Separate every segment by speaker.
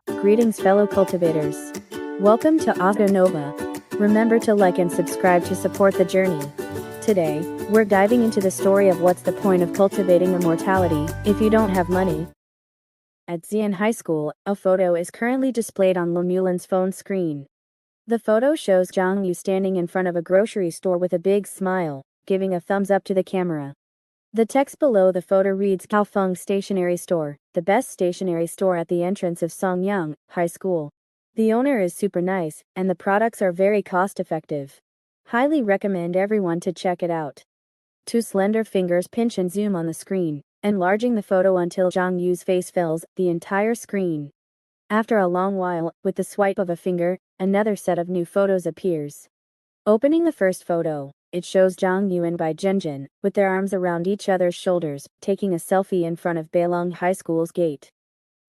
Speaker 1: Greetings fellow cultivators. Welcome to Audio Nova. Remember to like and subscribe to support the journey. Today, we're diving into the story of what's the point of cultivating immortality if you don't have money. At Xiong High School, a photo is currently displayed on Lemuelin's phone screen. The photo shows Xiong standing in front of a grocery store with a big smile, giving a thumbs up to the camera. The text below the photo reads Kaofeng Stationery Store, the best stationery store at the entrance of Xiong High School. The owner is super nice, and the products are very cost-effective. Highly recommend everyone to check it out. Two slender fingers pinch and zoom on the screen, enlarging the photo until Xiong's face fills the entire screen. After a long while, with the swipe of a finger, another set of new photos appears. Opening the first photo, it shows Xiong and Bai Zhenjin, with their arms around each other's shoulders, taking a selfie in front of Beilong High School's gate.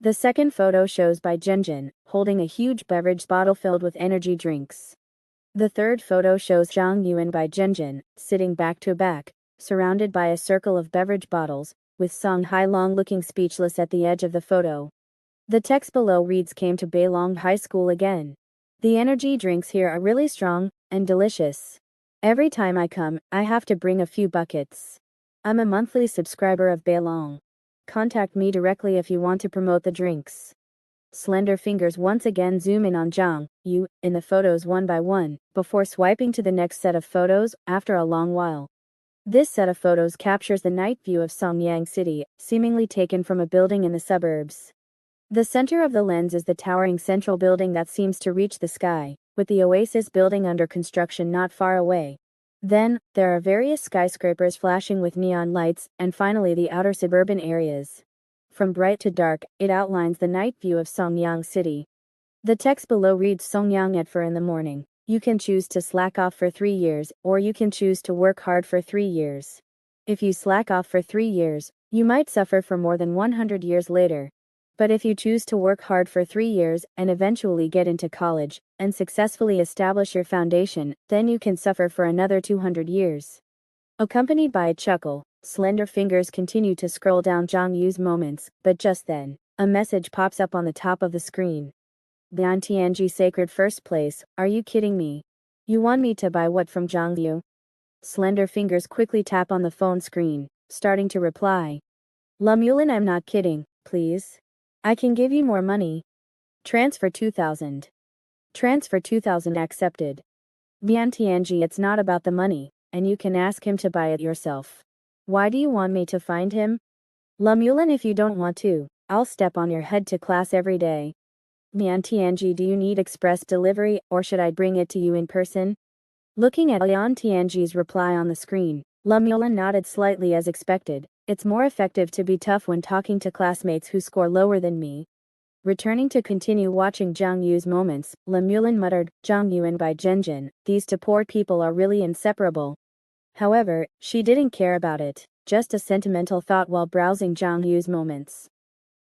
Speaker 1: The second photo shows Bai Zhenjin, holding a huge beverage bottle filled with energy drinks. The third photo shows Xiong and Bai Zhenjin, sitting back to back, surrounded by a circle of beverage bottles, with Song Hailong looking speechless at the edge of the photo. The text below reads Came to Beilong High School again. The energy drinks here are really strong and delicious. Every time I come, I have to bring a few buckets. I'm a monthly subscriber of Beilong. Contact me directly if you want to promote the drinks. Slender fingers once again zoom in on Xiong in the photos one by one, before swiping to the next set of photos after a long while. This set of photos captures the night view of Songyang City, seemingly taken from a building in the suburbs. The center of the lens is the towering central building that seems to reach the sky, with the Oasis building under construction not far away. Then, there are various skyscrapers flashing with neon lights, and finally the outer suburban areas. From bright to dark, it outlines the night view of Songyang City. The text below reads Songyang at 4 in the morning. You can choose to slack off for 3 years, or you can choose to work hard for 3 years. If you slack off for 3 years, you might suffer for more than 100 years later. But if you choose to work hard for 3 years and eventually get into college and successfully establish your foundation, then you can suffer for another 200 years. Accompanied by a chuckle, slender fingers continue to scroll down Xiong's moments, but just then, a message pops up on the top of the screen. Lian Tianji Sacred First Place, are you kidding me? You want me to buy what from Xiong? Slender fingers quickly tap on the phone screen, starting to reply. Lemuelin, I'm not kidding, please. I can give you more money. Transfer 2,000. Transfer 2,000 accepted. Lian Tianji, it's not about the money, and you can ask him to buy it yourself. Why do you want me to find him? Lemuelin, if you don't want to, I'll step on your head to class every day. Lian Tianji, do you need express delivery, or should I bring it to you in person? Looking at Lian Tianji's reply on the screen, Lemuelin nodded slightly as expected. It's more effective to be tough when talking to classmates who score lower than me. Returning to continue watching Xiong's moments, Lemuelin muttered, Xiong and Bai Zhenjin, these two poor people are really inseparable. However, she didn't care about it, just a sentimental thought while browsing Xiong's moments.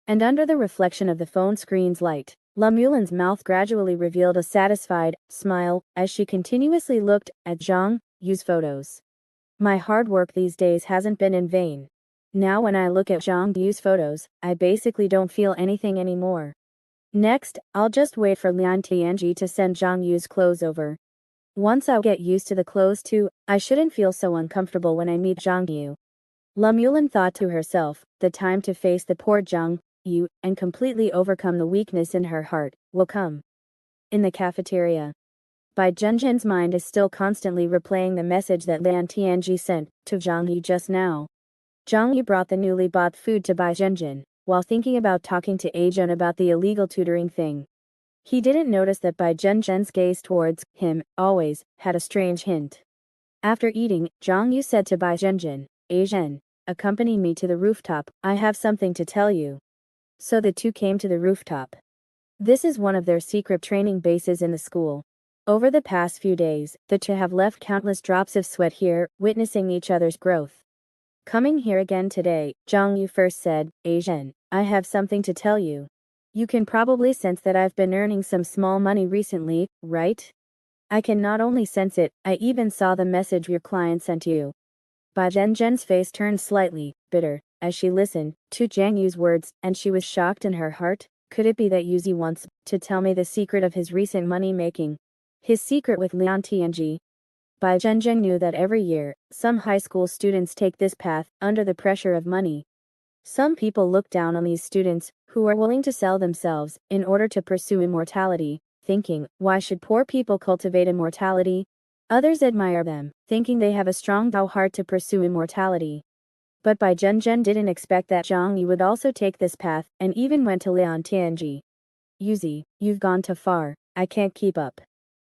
Speaker 1: And under the reflection of the phone screen's light, Lemuelin's mouth gradually revealed a satisfied smile as she continuously looked at Xiong's photos. My hard work these days hasn't been in vain. Now when I look at Xiong's photos, I basically don't feel anything anymore. Next, I'll just wait for Lian Tianji to send Xiong's clothes over. Once I get used to the clothes too, I shouldn't feel so uncomfortable when I meet Xiong. Lemuelin thought to herself, the time to face the poor Xiong and completely overcome the weakness in her heart will come. In the cafeteria, Bai Zhenjin's mind is still constantly replaying the message that Lian Tianji sent to Xiong just now. Xiong brought the newly bought food to Bai Zhenjin, while thinking about talking to Ajun about the illegal tutoring thing. He didn't notice that Bai Zhenjin's gaze towards him always had a strange hint. After eating, Xiong said to Bai Zhenjin, Ajun, accompany me to the rooftop, I have something to tell you. So the two came to the rooftop. This is one of their secret training bases in the school. Over the past few days, the two have left countless drops of sweat here, witnessing each other's growth. Coming here again today, Xiong first said, Ajun, I have something to tell you. You can probably sense that I've been earning some small money recently, right? I can not only sense it, I even saw the message your client sent you. Bai Zhenjin's face turned slightly bitter as she listened to Jiang Yu's words, and she was shocked in her heart. Could it be that Yuzi wants to tell me the secret of his recent money making? His secret with Lian Tianji? Bai Zhenzhen knew that every year, some high school students take this path under the pressure of money. Some people look down on these students, who are willing to sell themselves in order to pursue immortality, thinking, why should poor people cultivate immortality? Others admire them, thinking they have a strong Dao heart to pursue immortality. But Bai Zhenzhen didn't expect that Xiong would also take this path, and even went to Lian Tianji. Yuzi, you've gone too far, I can't keep up.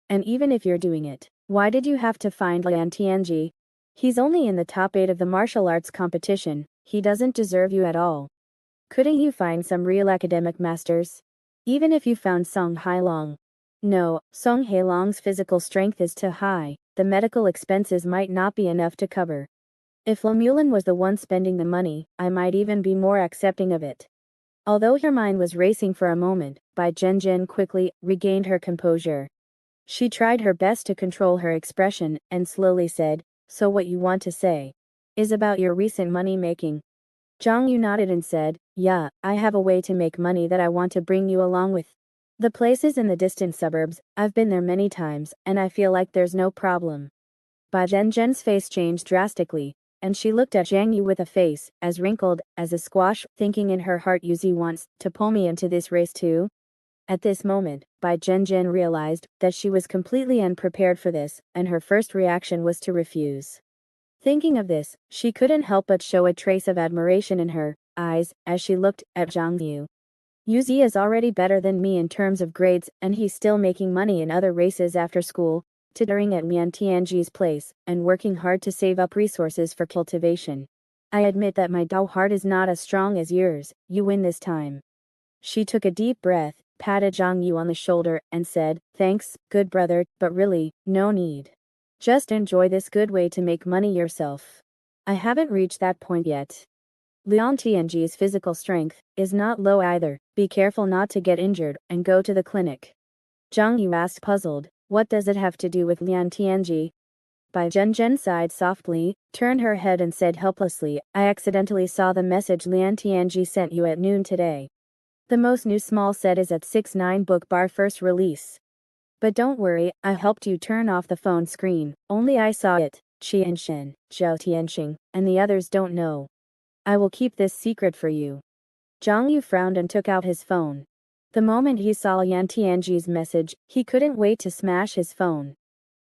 Speaker 1: And even if you're doing it, why did you have to find Lian Tianji? He's only in the top 8 of the martial arts competition, he doesn't deserve you at all. Couldn't you find some real academic masters? Even if you found Song Hailong. No, Song Hailong's physical strength is too high, the medical expenses might not be enough to cover. If Lamulin was the one spending the money, I might even be more accepting of it. Although her mind was racing for a moment, Bai Zhenzhen quickly regained her composure. She tried her best to control her expression, and slowly said, so what you want to say is about your recent money making. Zhang Yu nodded and said, yeah, I have a way to make money that I want to bring you along with. The place is in the distant suburbs, I've been there many times, and I feel like there's no problem. Bai Zhenzhen's face changed drastically, and she looked at Zhang Yu with a face as wrinkled as a squash, thinking in her heart, Yuzi wants to pull me into this race too. At this moment, Bai Zhenzhen realized that she was completely unprepared for this, and her first reaction was to refuse. Thinking of this, she couldn't help but show a trace of admiration in her eyes as she looked at Zhang Yu. Yuzi is already better than me in terms of grades, and he's still making money in other races after school, tutoring at Lian Tianji's place, and working hard to save up resources for cultivation. I admit that my Dao heart is not as strong as yours, you win this time. She took a deep breath, patted Zhang Yu on the shoulder, and said, thanks, good brother, but really, no need. Just enjoy this good way to make money yourself. I haven't reached that point yet. Lian Tianji's physical strength is not low either, be careful not to get injured, and go to the clinic. Zhang Yu asked, puzzled, what does it have to do with Lian Tianji? Bai Zhenzhen sighed softly, turned her head and said helplessly, I accidentally saw the message Lian Tianji sent you at noon today. The most new small set is at 6-9 book bar first release. But don't worry, I helped you turn off the phone screen, only I saw it, Qianshen, Zhao Tianxing, and the others don't know. I will keep this secret for you. Zhang Yu frowned and took out his phone. The moment he saw Lian Tianji's message, he couldn't wait to smash his phone.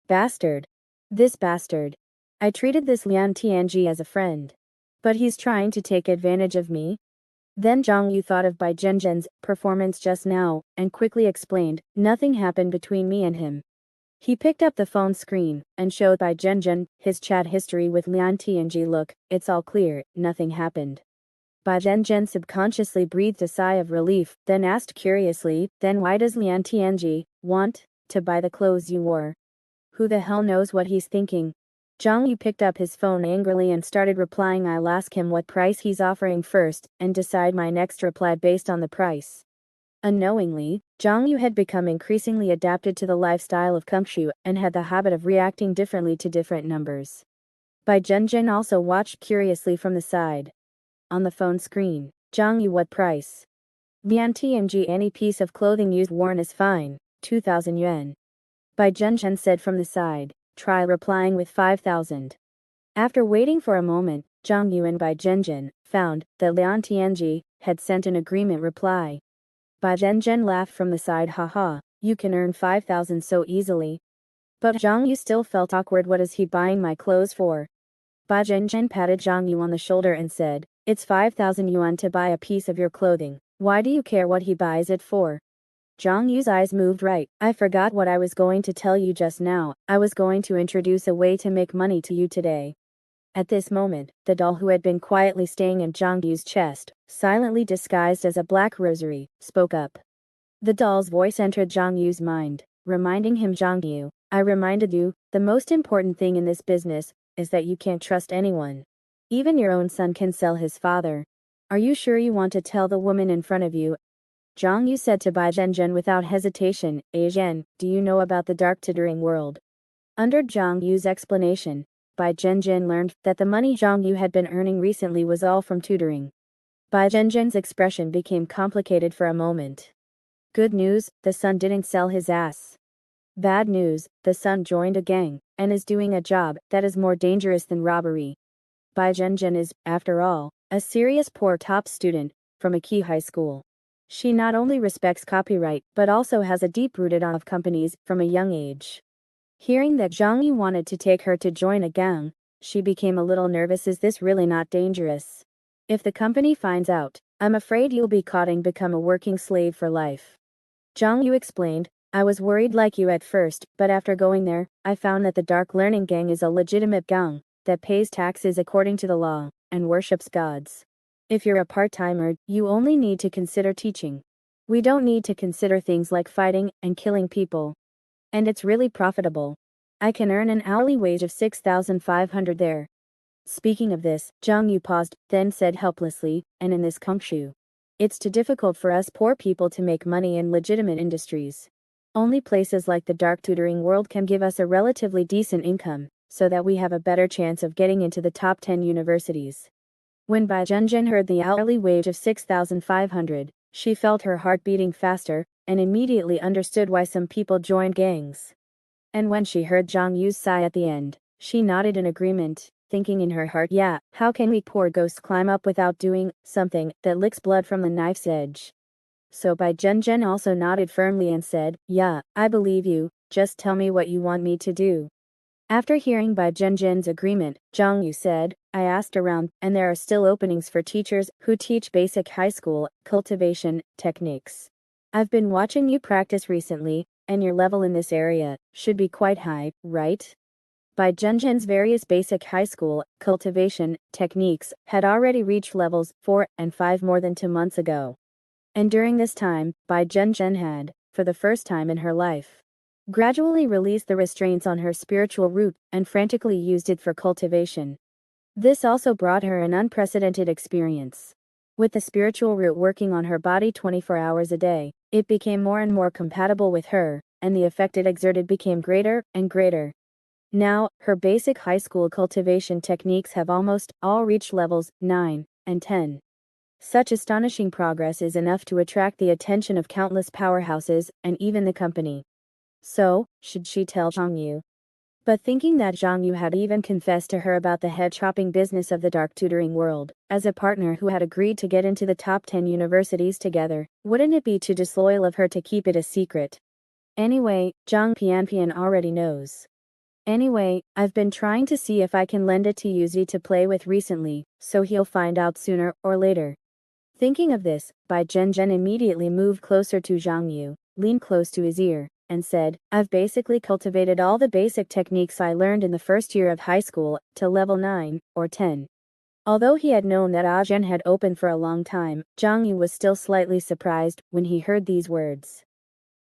Speaker 1: Bastard. This bastard. I treated this Lian Tianji as a friend. But he's trying to take advantage of me? Then Zhang Yu thought of Bai Zhenzhen's performance just now, and quickly explained, nothing happened between me and him. He picked up the phone screen, and showed Bai Zhenzhen his chat history with Lian Tianji. Look, it's all clear, nothing happened. Bai Zhenzhen subconsciously breathed a sigh of relief, then asked curiously, then why does Lian Tianji want to buy the clothes you wore? Who the hell knows what he's thinking? Zhang Yu picked up his phone angrily and started replying, I'll ask him what price he's offering first, and decide my next reply based on the price. Unknowingly, Zhang Yu had become increasingly adapted to the lifestyle of Kungshu, and had the habit of reacting differently to different numbers. Bai Zhenzhen also watched curiously from the side. On the phone screen, Zhang Yu, what price? Lian Tianji, any piece of clothing you've worn is fine, 2,000 yuan. Bai Zhenzhen said from the side. Try replying with 5,000. After waiting for a moment, Zhang Yu and Bai Zhenzhen found that Lian Tianji had sent an agreement reply. Bai Zhenzhen laughed from the side, haha, you can earn 5,000 so easily. But Zhang Yu still felt awkward. What is he buying my clothes for? Bai Zhenzhen patted Zhang Yu on the shoulder and said, it's 5,000 yuan to buy a piece of your clothing. Why do you care what he buys it for? Zhang Yu's eyes moved. Right, I forgot what I was going to tell you just now. I was going to introduce a way to make money to you today. At this moment, the doll who had been quietly staying in Zhang Yu's chest, silently disguised as a black rosary, spoke up. The doll's voice entered Zhang Yu's mind, reminding him, Zhang Yu, I reminded you, the most important thing in this business is that you can't trust anyone. Even your own son can sell his father. Are you sure you want to tell the woman in front of you? Zhang Yu said to Bai Zhenzhen without hesitation, Zhen, do you know about the dark tutoring world? Under Zhang Yu's explanation, Bai Zhenzhen learned that the money Zhang Yu had been earning recently was all from tutoring. Bai Zhenzhen's expression became complicated for a moment. Good news, the son didn't sell his ass. Bad news, the son joined a gang, and is doing a job that is more dangerous than robbery. Bai Zhenzhen is, after all, a serious poor top student, from a key high school. She not only respects copyright, but also has a deep-rooted awe of companies, from a young age. Hearing that Xiong Yu wanted to take her to join a gang, she became a little nervous. Is this really not dangerous? If the company finds out, I'm afraid you'll be caught and become a working slave for life. Xiong Yu explained, I was worried like you at first, but after going there, I found that the Dark Learning Gang is a legitimate gang that pays taxes according to the law and worships gods. If you're a part-timer, you only need to consider teaching. We don't need to consider things like fighting and killing people. And it's really profitable. I can earn an hourly wage of 6,500 there. Speaking of this, Xiong Yu paused, then said helplessly, and in this country, it's too difficult for us poor people to make money in legitimate industries. Only places like the dark tutoring world can give us a relatively decent income, so that we have a better chance of getting into the top 10 universities. When Bai Zhenzhen heard the hourly wage of 6,500, she felt her heart beating faster, and immediately understood why some people joined gangs. And when she heard Xiong Yu's sigh at the end, she nodded in agreement, thinking in her heart, yeah, how can we poor ghosts climb up without doing something that licks blood from the knife's edge? So Bai Zhenzhen also nodded firmly and said, yeah, I believe you, just tell me what you want me to do. After hearing Bai Zhenzhen's agreement, Xiong Yu said, I asked around, and there are still openings for teachers who teach basic high school cultivation techniques. I've been watching you practice recently, and your level in this area should be quite high, right? Bai Zhenzhen's various basic high school cultivation techniques had already reached levels 4 and 5 more than 2 months ago. And during this time, Bai Zhenzhen had, for the first time in her life, gradually released the restraints on her spiritual root and frantically used it for cultivation. This also brought her an unprecedented experience. With the spiritual root working on her body 24 hours a day, it became more and more compatible with her, and the effect it exerted became greater and greater. Now, her basic high school cultivation techniques have almost all reached levels 9 and 10. Such astonishing progress is enough to attract the attention of countless powerhouses and even the company. So, should she tell Xiong Yu? But thinking that Xiong Yu had even confessed to her about the head-chopping business of the dark tutoring world, as a partner who had agreed to get into the top 10 universities together, wouldn't it be too disloyal of her to keep it a secret? Anyway, Zhang Pianpian already knows. Anyway, I've been trying to see if I can lend it to Yuzi to play with recently, so he'll find out sooner or later. Thinking of this, Bai Zhenzhen immediately moved closer to Xiong Yu, leaned close to his ear, and said, I've basically cultivated all the basic techniques I learned in the first year of high school, to level 9 or 10. Although he had known that Azhen had opened for a long time, Xiong Yu was still slightly surprised when he heard these words.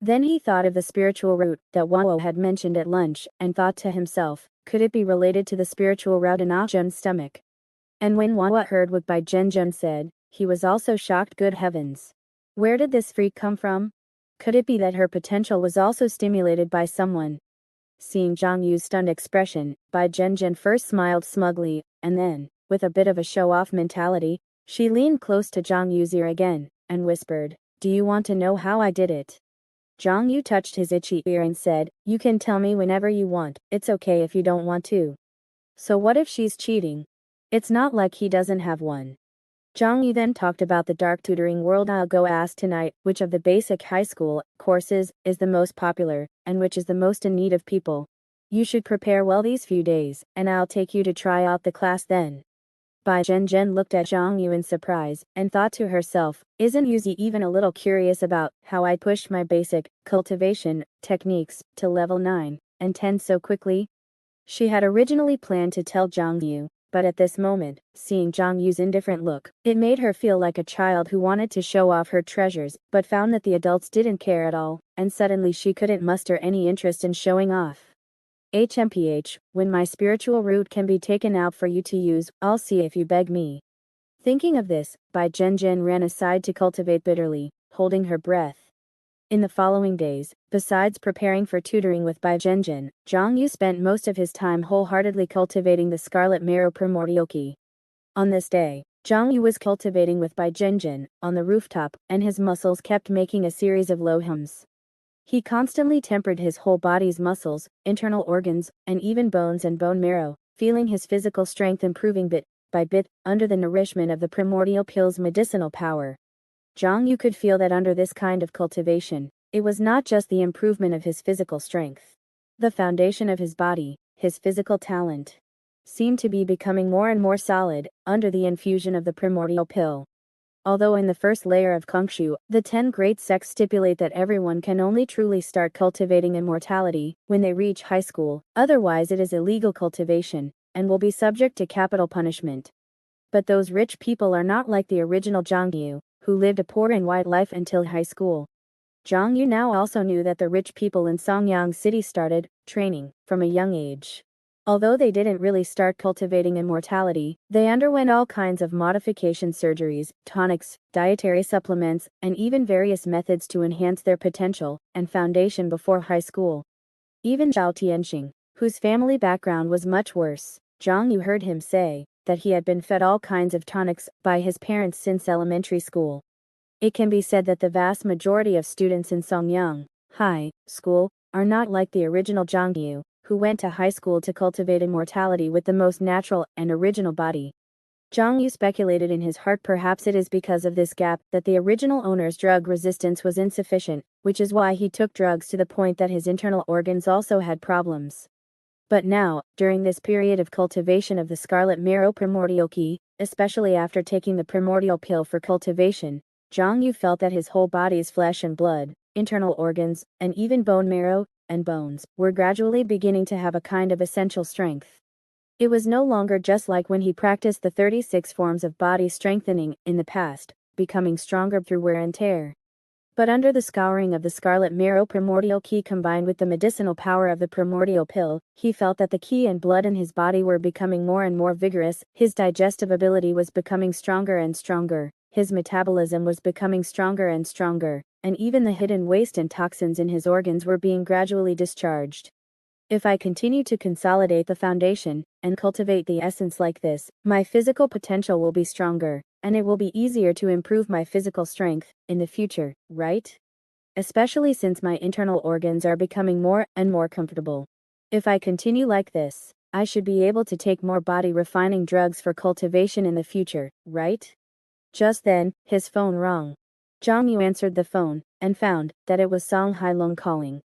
Speaker 1: Then he thought of the spiritual root that Wao had mentioned at lunch, and thought to himself, could it be related to the spiritual root in Azhen's stomach? And when Wao heard what Bai Zhenzhen said, he was also shocked. Good heavens! Where did this freak come from? Could it be that her potential was also stimulated by someone? Seeing Xiong Yu's stunned expression, Bai Zhenzhen first smiled smugly, and then, with a bit of a show-off mentality, she leaned close to Xiong Yu's ear again, and whispered, do you want to know how I did it? Xiong Yu touched his itchy ear and said, you can tell me whenever you want, it's okay if you don't want to. So what if she's cheating? It's not like he doesn't have one. Xiong Yu then talked about the dark tutoring world. I'll go ask tonight which of the basic high school courses is the most popular, and which is the most in need of people. You should prepare well these few days, and I'll take you to try out the class then. Bai Zhenzhen looked at Xiong Yu in surprise, and thought to herself, isn't Yuzi even a little curious about how I pushed my basic cultivation techniques to level 9 and 10 so quickly? She had originally planned to tell Xiong Yu, but at this moment, seeing Xiong Yu's indifferent look, it made her feel like a child who wanted to show off her treasures but found that the adults didn't care at all, and suddenly she couldn't muster any interest in showing off. HMPH, when my spiritual root can be taken out for you to use, I'll see if you beg me. Thinking of this, Bai Zhenzhen ran aside to cultivate bitterly, holding her breath. In the following days, besides preparing for tutoring with Bai Zhenzhen, Xiong Yu spent most of his time wholeheartedly cultivating the scarlet marrow primordial key. On this day, Zhang Yu was cultivating with Bai Zhenjin on the rooftop, and his muscles kept making a series of low hums. He constantly tempered his whole body's muscles, internal organs, and even bones and bone marrow, feeling his physical strength improving bit by bit under the nourishment of the primordial pill's medicinal power. Zhang Yu could feel that under this kind of cultivation, it was not just the improvement of his physical strength. The foundation of his body, his physical talent, seemed to be becoming more and more solid under the infusion of the primordial pill. Although in the first layer of Kungshu, the 10 great sects stipulate that everyone can only truly start cultivating immortality when they reach high school, otherwise it is illegal cultivation, and will be subject to capital punishment. But those rich people are not like the original Zhang Yu, who lived a poor and white life until high school. Zhang Yu now also knew that the rich people in Songyang City started training from a young age. Although they didn't really start cultivating immortality, they underwent all kinds of modification surgeries, tonics, dietary supplements, and even various methods to enhance their potential and foundation before high school. Even Zhao Tianxing, whose family background was much worse, Zhang Yu heard him say that he had been fed all kinds of tonics by his parents since elementary school. It can be said that the vast majority of students in Songyang High School are not like the original Zhang Yu, who went to high school to cultivate immortality with the most natural and original body. Zhang Yu speculated in his heart perhaps it is because of this gap that the original owner's drug resistance was insufficient, which is why he took drugs to the point that his internal organs also had problems. But now, during this period of cultivation of the scarlet marrow primordial key, especially after taking the primordial pill for cultivation, Zhang Yu felt that his whole body's flesh and blood, internal organs, and even bone marrow and bones were gradually beginning to have a kind of essential strength. It was no longer just like when he practiced the 36 forms of body strengthening in the past, becoming stronger through wear and tear. But under the scouring of the scarlet marrow primordial key combined with the medicinal power of the primordial pill, he felt that the key and blood in his body were becoming more and more vigorous, his digestive ability was becoming stronger and stronger, his metabolism was becoming stronger and stronger, and even the hidden waste and toxins in his organs were being gradually discharged. If I continue to consolidate the foundation and cultivate the essence like this, my physical potential will be stronger, and it will be easier to improve my physical strength in the future, right? Especially since my internal organs are becoming more and more comfortable. If I continue like this, I should be able to take more body refining drugs for cultivation in the future, right? Just then, his phone rang. Zhang Yu answered the phone, and found that it was Song Hailong calling.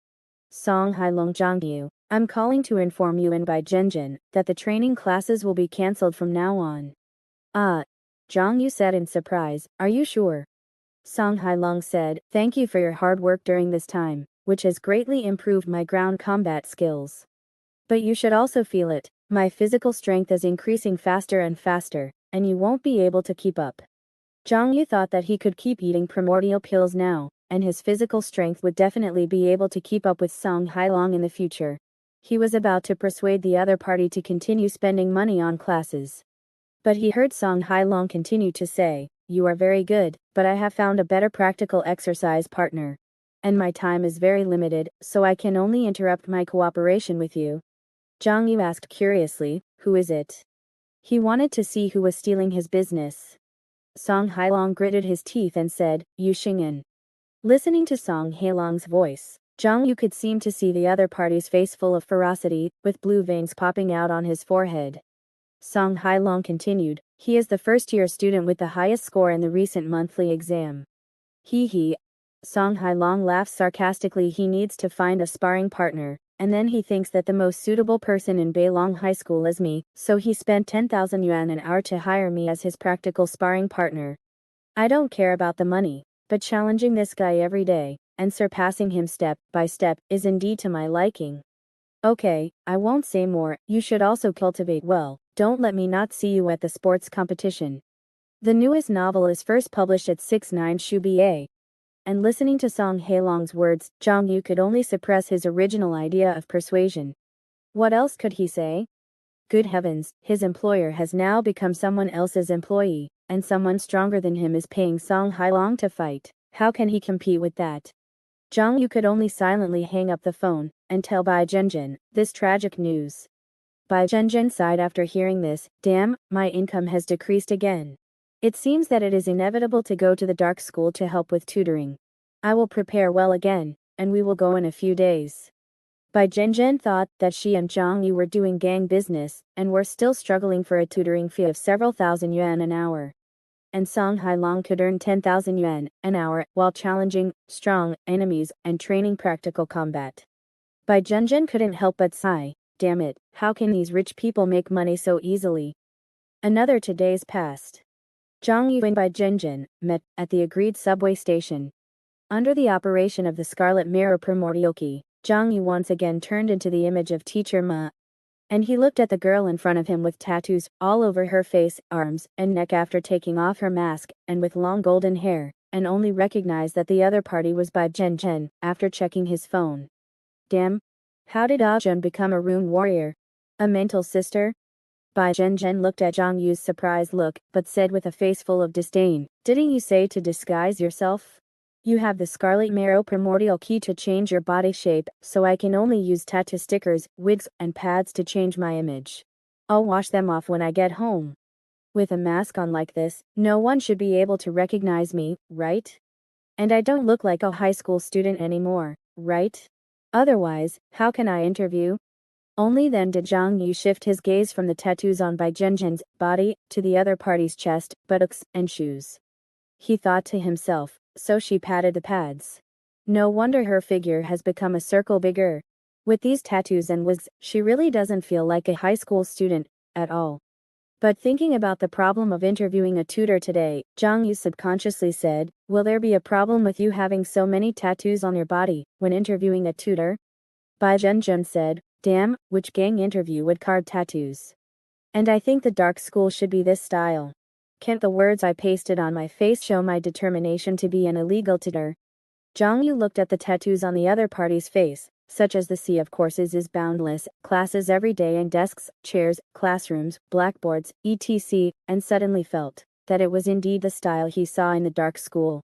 Speaker 1: Song Hailong Zhang Yu, I'm calling to inform you and Bai Zhenjin that the training classes will be cancelled from now on. Ah, Zhang Yu said in surprise, are you sure? Song Hailong said, thank you for your hard work during this time, which has greatly improved my ground combat skills. But you should also feel it, my physical strength is increasing faster and faster, and you won't be able to keep up. Zhang Yu thought that he could keep eating primordial pills now, and his physical strength would definitely be able to keep up with Song Hailong in the future. He was about to persuade the other party to continue spending money on classes. But he heard Song Hailong continue to say, you are very good, but I have found a better practical exercise partner. And my time is very limited, so I can only interrupt my cooperation with you. Zhang Yu asked curiously, who is it? He wanted to see who was stealing his business. Song Hailong gritted his teeth and said, Yu Xing'an. Listening to Song Hailong's voice, Zhang Yu could seem to see the other party's face full of ferocity, with blue veins popping out on his forehead. Song Hailong continued, he is the first-year student with the highest score in the recent monthly exam. He. Song Hailong laughs sarcastically. He needs to find a sparring partner, and then he thinks that the most suitable person in Beilong High School is me, so he spent 10,000 yuan an hour to hire me as his practical sparring partner. I don't care about the money, but challenging this guy every day, and surpassing him step by step, is indeed to my liking. Okay, I won't say more, you should also cultivate well, don't let me not see you at the sports competition. The newest novel is first published at 69 Shu BA. And listening to Song Hailong's words, Zhang Yu could only suppress his original idea of persuasion. What else could he say? Good heavens, his employer has now become someone else's employee, and someone stronger than him is paying Song Hailong to fight. How can he compete with that? Zhang Yu could only silently hang up the phone and tell Bai Zhenjin this tragic news. Bai Zhenjin sighed after hearing this, damn, my income has decreased again. It seems that it is inevitable to go to the dark school to help with tutoring. I will prepare well again, and we will go in a few days. Bai Zhenzhen thought that she and Zhang Yu were doing gang business, and were still struggling for a tutoring fee of several thousand yuan an hour. And Song Hailong could earn 10,000 yuan an hour while challenging strong enemies and training practical combat. Bai Zhenzhen couldn't help but sigh, damn it, how can these rich people make money so easily? Another 2 days passed. Zhang Yu and Bai Zhenzhen met at the agreed subway station. Under the operation of the Scarlet Mirror primordial key, Zhang Yu once again turned into the image of Teacher Ma. And he looked at the girl in front of him with tattoos all over her face, arms, and neck after taking off her mask, and with long golden hair, and only recognized that the other party was Bai Zhenzhen after checking his phone. Damn. How did Ajun become a rune warrior? A mental sister? Bai Zhenzhen looked at Zhang Yu's surprised look, but said with a face full of disdain, didn't you say to disguise yourself? You have the Scarlet Marrow primordial key to change your body shape, so I can only use tattoo stickers, wigs, and pads to change my image. I'll wash them off when I get home. With a mask on like this, no one should be able to recognize me, right? And I don't look like a high school student anymore, right? Otherwise, how can I interview? Only then did Zhang Yu shift his gaze from the tattoos on Bai Zhenzhen's body to the other party's chest, buttocks, and shoes. He thought to himself, so she patted the pads. No wonder her figure has become a circle bigger. With these tattoos and wigs, she really doesn't feel like a high school student at all. But thinking about the problem of interviewing a tutor today, Zhang Yu subconsciously said, will there be a problem with you having so many tattoos on your body when interviewing a tutor? Bai Zhenzhen said, damn, which gang interview would card tattoos? And I think the dark school should be this style. Can't the words I pasted on my face show my determination to be an illegal tutor? Zhang Yu looked at the tattoos on the other party's face, such as the sea of courses is boundless, classes every day and desks, chairs, classrooms, blackboards, etc., and suddenly felt that it was indeed the style he saw in the dark school.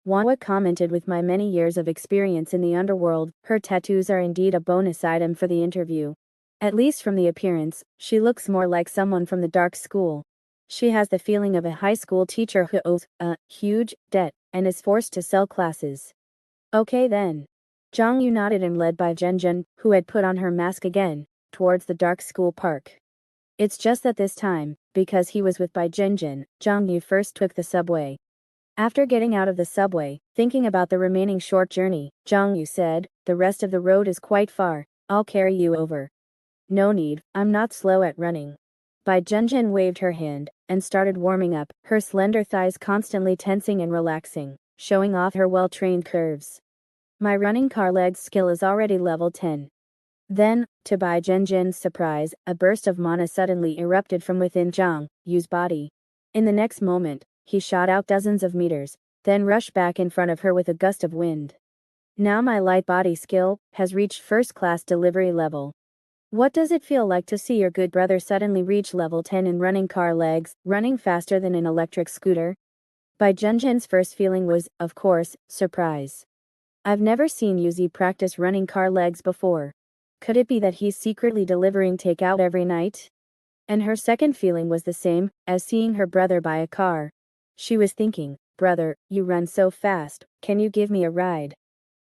Speaker 1: Wanwa commented, with my many years of experience in the underworld, her tattoos are indeed a bonus item for the interview. At least from the appearance, she looks more like someone from the dark school. She has the feeling of a high school teacher who owes a huge debt and is forced to sell classes. Okay then. Zhang Yu nodded and led Bai Zhenzhen, who had put on her mask again, towards the dark school park. It's just that this time, because he was with Bai Zhenzhen, Zhang Yu first took the subway. After getting out of the subway, thinking about the remaining short journey, Zhang Yu said, the rest of the road is quite far, I'll carry you over. No need, I'm not slow at running. Bai Zhenzhen waved her hand, and started warming up, her slender thighs constantly tensing and relaxing, showing off her well-trained curves. My running car legs skill is already level 10. Then, to Bai Zhenzhen's surprise, a burst of mana suddenly erupted from within Zhang Yu's body. In the next moment, he shot out dozens of meters, then rushed back in front of her with a gust of wind. Now my light body skill has reached first-class delivery level. What does it feel like to see your good brother suddenly reach level 10 in running car legs, running faster than an electric scooter? Bai Zhenzhen's first feeling was, of course, surprise. I've never seen Yuzi practice running car legs before. Could it be that he's secretly delivering takeout every night? And her second feeling was the same as seeing her brother buy a car. She was thinking, brother, you run so fast, can you give me a ride?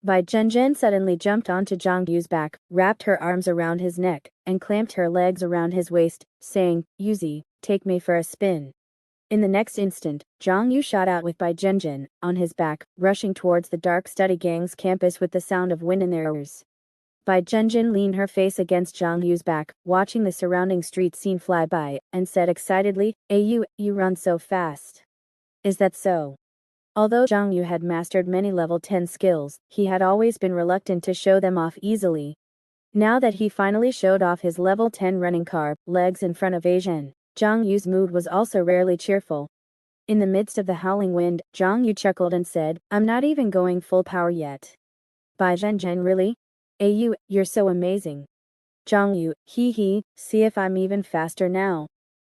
Speaker 1: Bai Zhenzhen suddenly jumped onto Zhang Yu's back, wrapped her arms around his neck, and clamped her legs around his waist, saying, Yuzi, take me for a spin. In the next instant, Zhang Yu shot out with Bai Zhenzhen on his back, rushing towards the dark study gang's campus with the sound of wind in their ears. Bai Zhenzhen leaned her face against Zhang Yu's back, watching the surrounding street scene fly by, and said excitedly, you run so fast. Is that so? Although Zhang Yu had mastered many level 10 skills, he had always been reluctant to show them off easily. Now that he finally showed off his level 10 running car legs in front of Zhang Yu's mood was also rarely cheerful. In the midst of the howling wind, Zhang Yu chuckled and said, I'm not even going full power yet. Bai Zhenzhen, really? You're so amazing. Zhang Yu, see if I'm even faster now.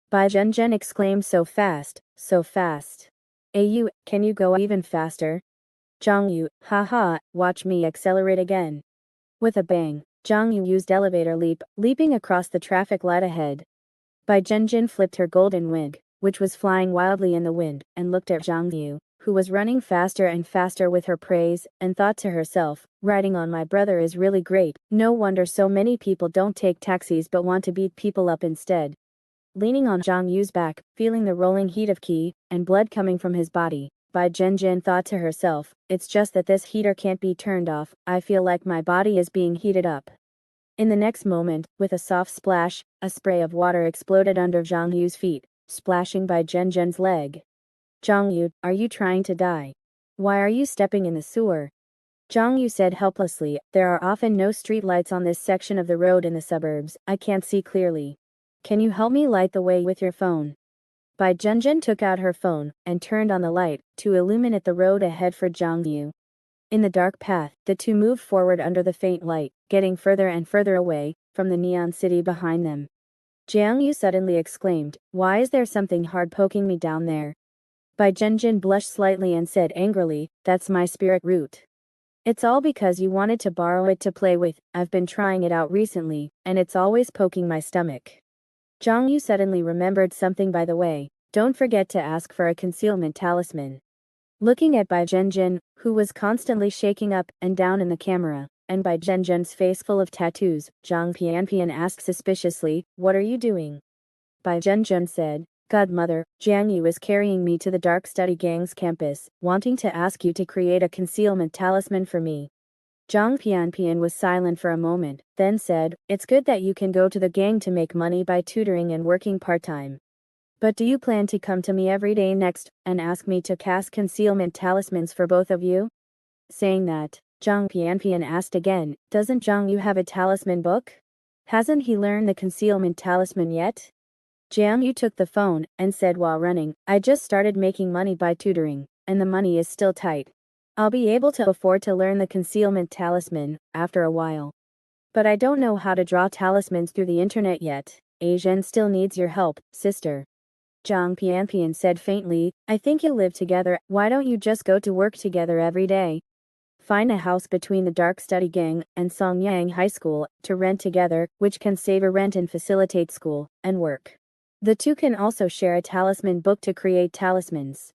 Speaker 1: Bai Zhenzhen exclaimed, so fast, so fast. Can you go even faster? Zhang Yu, haha, watch me accelerate again. With a bang, Zhang Yu used elevator leap, leaping across the traffic light ahead. Bai Zhenzhen flipped her golden wig, which was flying wildly in the wind, and looked at Zhang Yu, who was running faster and faster with her praise, and thought to herself, riding on my brother is really great, no wonder so many people don't take taxis but want to beat people up instead. Leaning on Zhang Yu's back, feeling the rolling heat of qi and blood coming from his body, Bai Zhenjin thought to herself, it's just that this heater can't be turned off, I feel like my body is being heated up. In the next moment, with a soft splash, a spray of water exploded under Zhang Yu's feet, splashing Bai Zhenjin's leg. Zhang Yu, are you trying to die? Why are you stepping in the sewer? Zhang Yu said helplessly, there are often no street lights on this section of the road in the suburbs, I can't see clearly. Can you help me light the way with your phone? Bai Zhenjin took out her phone, and turned on the light, to illuminate the road ahead for Zhang Yu. In the dark path, the two moved forward under the faint light, getting further and further away, from the neon city behind them. Zhang Yu suddenly exclaimed, why is there something hard poking me down there? Bai Zhenjin blushed slightly and said angrily, that's my spirit root. It's all because you wanted to borrow it to play with, I've been trying it out recently, and it's always poking my stomach. Zhang Yu suddenly remembered something by the way, don't forget to ask for a concealment talisman. Looking at Bai Zhenjin, who was constantly shaking up and down in the camera, and Bai Zhenjin's face full of tattoos, Zhang Pianpian asked suspiciously, what are you doing? Bai Zhenjin said, Godmother, Jiang Yu is carrying me to the Dark Study Gang's campus, wanting to ask you to create a concealment talisman for me. Zhang Pianpian was silent for a moment, then said, it's good that you can go to the gang to make money by tutoring and working part-time. But do you plan to come to me every day next, and ask me to cast concealment talismans for both of you? Saying that, Zhang Pianpian asked again, doesn't Zhang Yu have a talisman book? Hasn't he learned the concealment talisman yet? Jiang Yu took the phone, and said while running, I just started making money by tutoring, and the money is still tight. I'll be able to afford to learn the concealment talisman, after a while. But I don't know how to draw talismans through the internet yet. Asian still needs your help, sister. Zhang Pianpian said faintly, I think you'll live together, why don't you just go to work together every day? Find a house between the Dark Study Gang and Songyang High School, to rent together, which can save a rent and facilitate school and work. The two can also share a talisman book to create talismans.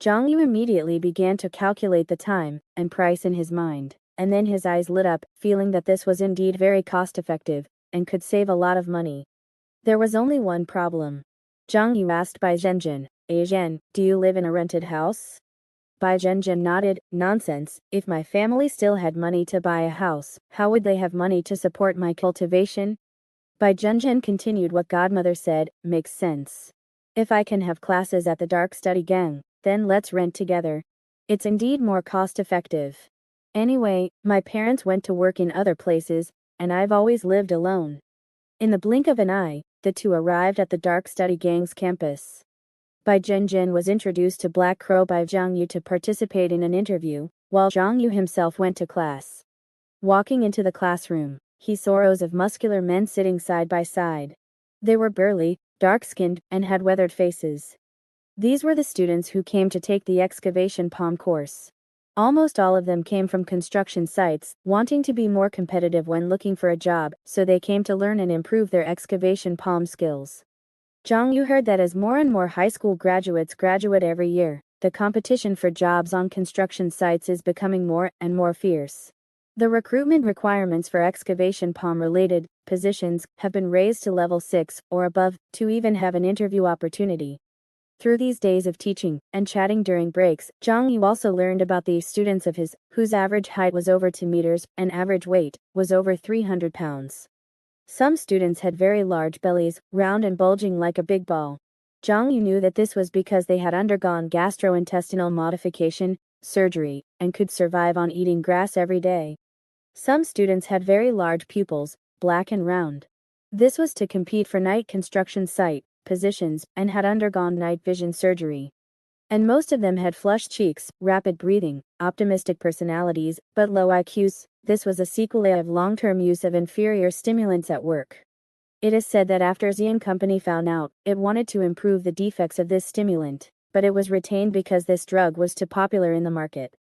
Speaker 1: Zhang Yu immediately began to calculate the time and price in his mind, and then his eyes lit up, feeling that this was indeed very cost-effective, and could save a lot of money. There was only one problem. Zhang Yu asked Bai Zhenjin, Zhen, do you live in a rented house? Bai Zhenjin nodded, nonsense, if my family still had money to buy a house, how would they have money to support my cultivation? Bai Zhenjin continued what Godmother said, makes sense. If I can have classes at the Dark Study Gang, then let's rent together. It's indeed more cost-effective. Anyway, my parents went to work in other places, and I've always lived alone. In the blink of an eye, the two arrived at the Dark Study Gang's campus. Bai Zhenjin was introduced to Black Crow by Zhang Yu to participate in an interview, while Zhang Yu himself went to class. Walking into the classroom, he saw rows of muscular men sitting side by side. They were burly, dark-skinned, and had weathered faces. These were the students who came to take the excavation palm course. Almost all of them came from construction sites, wanting to be more competitive when looking for a job, so they came to learn and improve their excavation palm skills. Zhang Yu heard that as more and more high school graduates graduate every year, the competition for jobs on construction sites is becoming more and more fierce. The recruitment requirements for excavation palm-related positions have been raised to level 6 or above to even have an interview opportunity. Through these days of teaching and chatting during breaks, Zhang Yu also learned about these students of his, whose average height was over 2 meters and average weight was over 300 pounds. Some students had very large bellies, round and bulging like a big ball. Zhang Yu knew that this was because they had undergone gastrointestinal modification, surgery, and could survive on eating grass every day. Some students had very large pupils, black and round. This was to compete for night construction site positions and had undergone night vision surgery. And most of them had flushed cheeks, rapid breathing, optimistic personalities, but low IQs. This was a sequelae of long-term use of inferior stimulants at work. It is said that after Xiong company found out, it wanted to improve the defects of this stimulant, but it was retained because this drug was too popular in the market.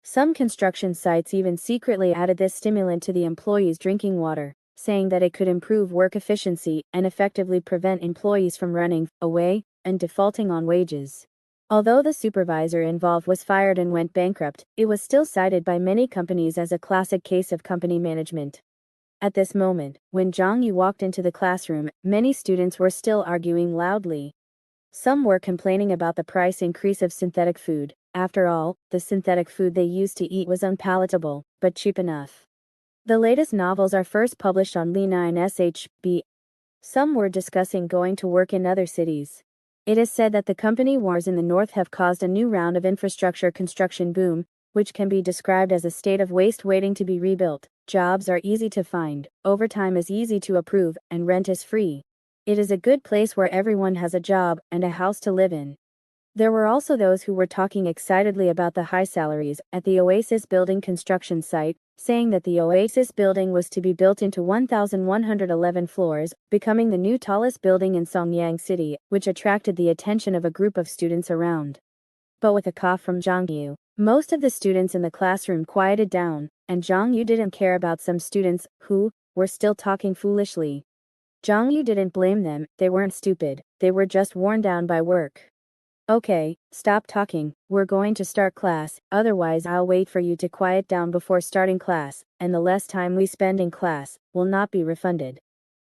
Speaker 1: Some construction sites even secretly added this stimulant to the employees' drinking water, saying that it could improve work efficiency and effectively prevent employees from running away and defaulting on wages. Although the supervisor involved was fired and went bankrupt, it was still cited by many companies as a classic case of company management. At this moment, when Xiong Yu walked into the classroom, many students were still arguing loudly. Some were complaining about the price increase of synthetic food. After all, the synthetic food they used to eat was unpalatable, but cheap enough. The latest novels are first published on Li9shb. Some were discussing going to work in other cities. It is said that the company wars in the north have caused a new round of infrastructure construction boom, which can be described as a state of waste waiting to be rebuilt. Jobs are easy to find, overtime is easy to approve, and rent is free. It is a good place where everyone has a job and a house to live in. There were also those who were talking excitedly about the high salaries at the Oasis building construction site, saying that the Oasis building was to be built into 1,111 floors, becoming the new tallest building in Songyang City, which attracted the attention of a group of students around. But with a cough from Xiong Yu, most of the students in the classroom quieted down, and Xiong Yu didn't care about some students who were still talking foolishly. Xiong Yu didn't blame them, they weren't stupid, they were just worn down by work. Okay, stop talking, we're going to start class, otherwise I'll wait for you to quiet down before starting class, and the less time we spend in class will not be refunded.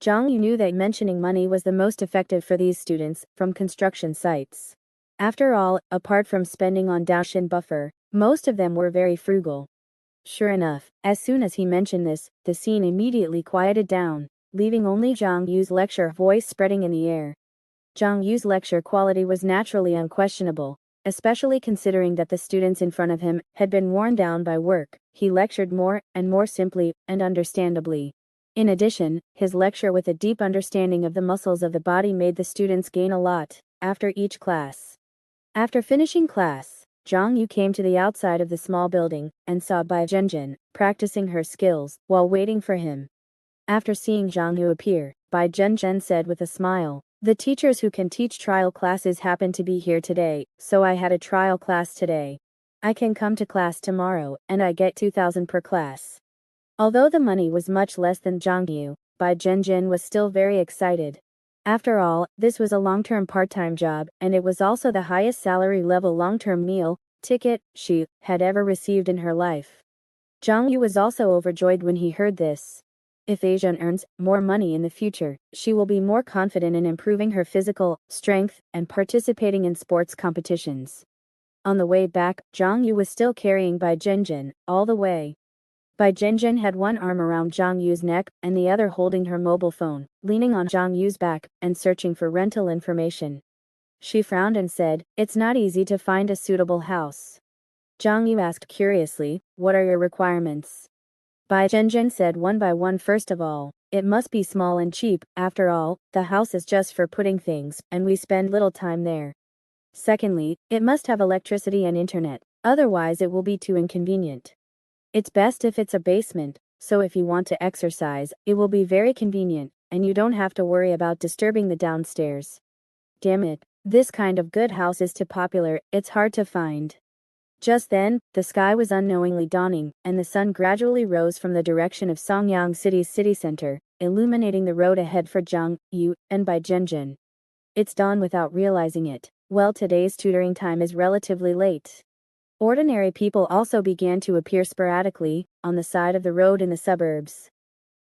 Speaker 1: Xiong Yu knew that mentioning money was the most effective for these students from construction sites. After all, apart from spending on Daoshin buffer, most of them were very frugal. Sure enough, as soon as he mentioned this, the scene immediately quieted down, leaving only Xiong Yu's lecture voice spreading in the air. Xiong Yu's lecture quality was naturally unquestionable, especially considering that the students in front of him had been worn down by work. He lectured more and more simply and understandably. In addition, his lecture with a deep understanding of the muscles of the body made the students gain a lot after each class. After finishing class, Xiong Yu came to the outside of the small building and saw Bai Zhenjin practicing her skills while waiting for him. After seeing Xiong Yu appear, Bai Zhenjin said with a smile, "The teachers who can teach trial classes happen to be here today, so I had a trial class today. I can come to class tomorrow, and I get 2,000 per class." Although the money was much less than Xiong Yu, Bai Zhenjin was still very excited. After all, this was a long-term part-time job, and it was also the highest salary level long-term meal ticket she had ever received in her life. Xiong Yu was also overjoyed when he heard this. If Asian earns more money in the future, she will be more confident in improving her physical strength and participating in sports competitions. On the way back, Xiong Yu was still carrying Bai Zhenjin all the way. Bai Zhenjin had one arm around Xiong Yu's neck and the other holding her mobile phone, leaning on Xiong Yu's back and searching for rental information. She frowned and said, "It's not easy to find a suitable house." Xiong Yu asked curiously, "What are your requirements?" Bai Zhenjin said one by one. "First of all, it must be small and cheap, after all, the house is just for putting things, and we spend little time there. Secondly, it must have electricity and internet, otherwise it will be too inconvenient. It's best if it's a basement, so if you want to exercise, it will be very convenient, and you don't have to worry about disturbing the downstairs. Damn it, this kind of good house is too popular, it's hard to find." Just then, the sky was unknowingly dawning, and the sun gradually rose from the direction of Songyang City's city center, illuminating the road ahead for Xiong Yu and Bai Zhenjin. It's dawn without realizing it. Well, today's tutoring time is relatively late. Ordinary people also began to appear sporadically on the side of the road in the suburbs.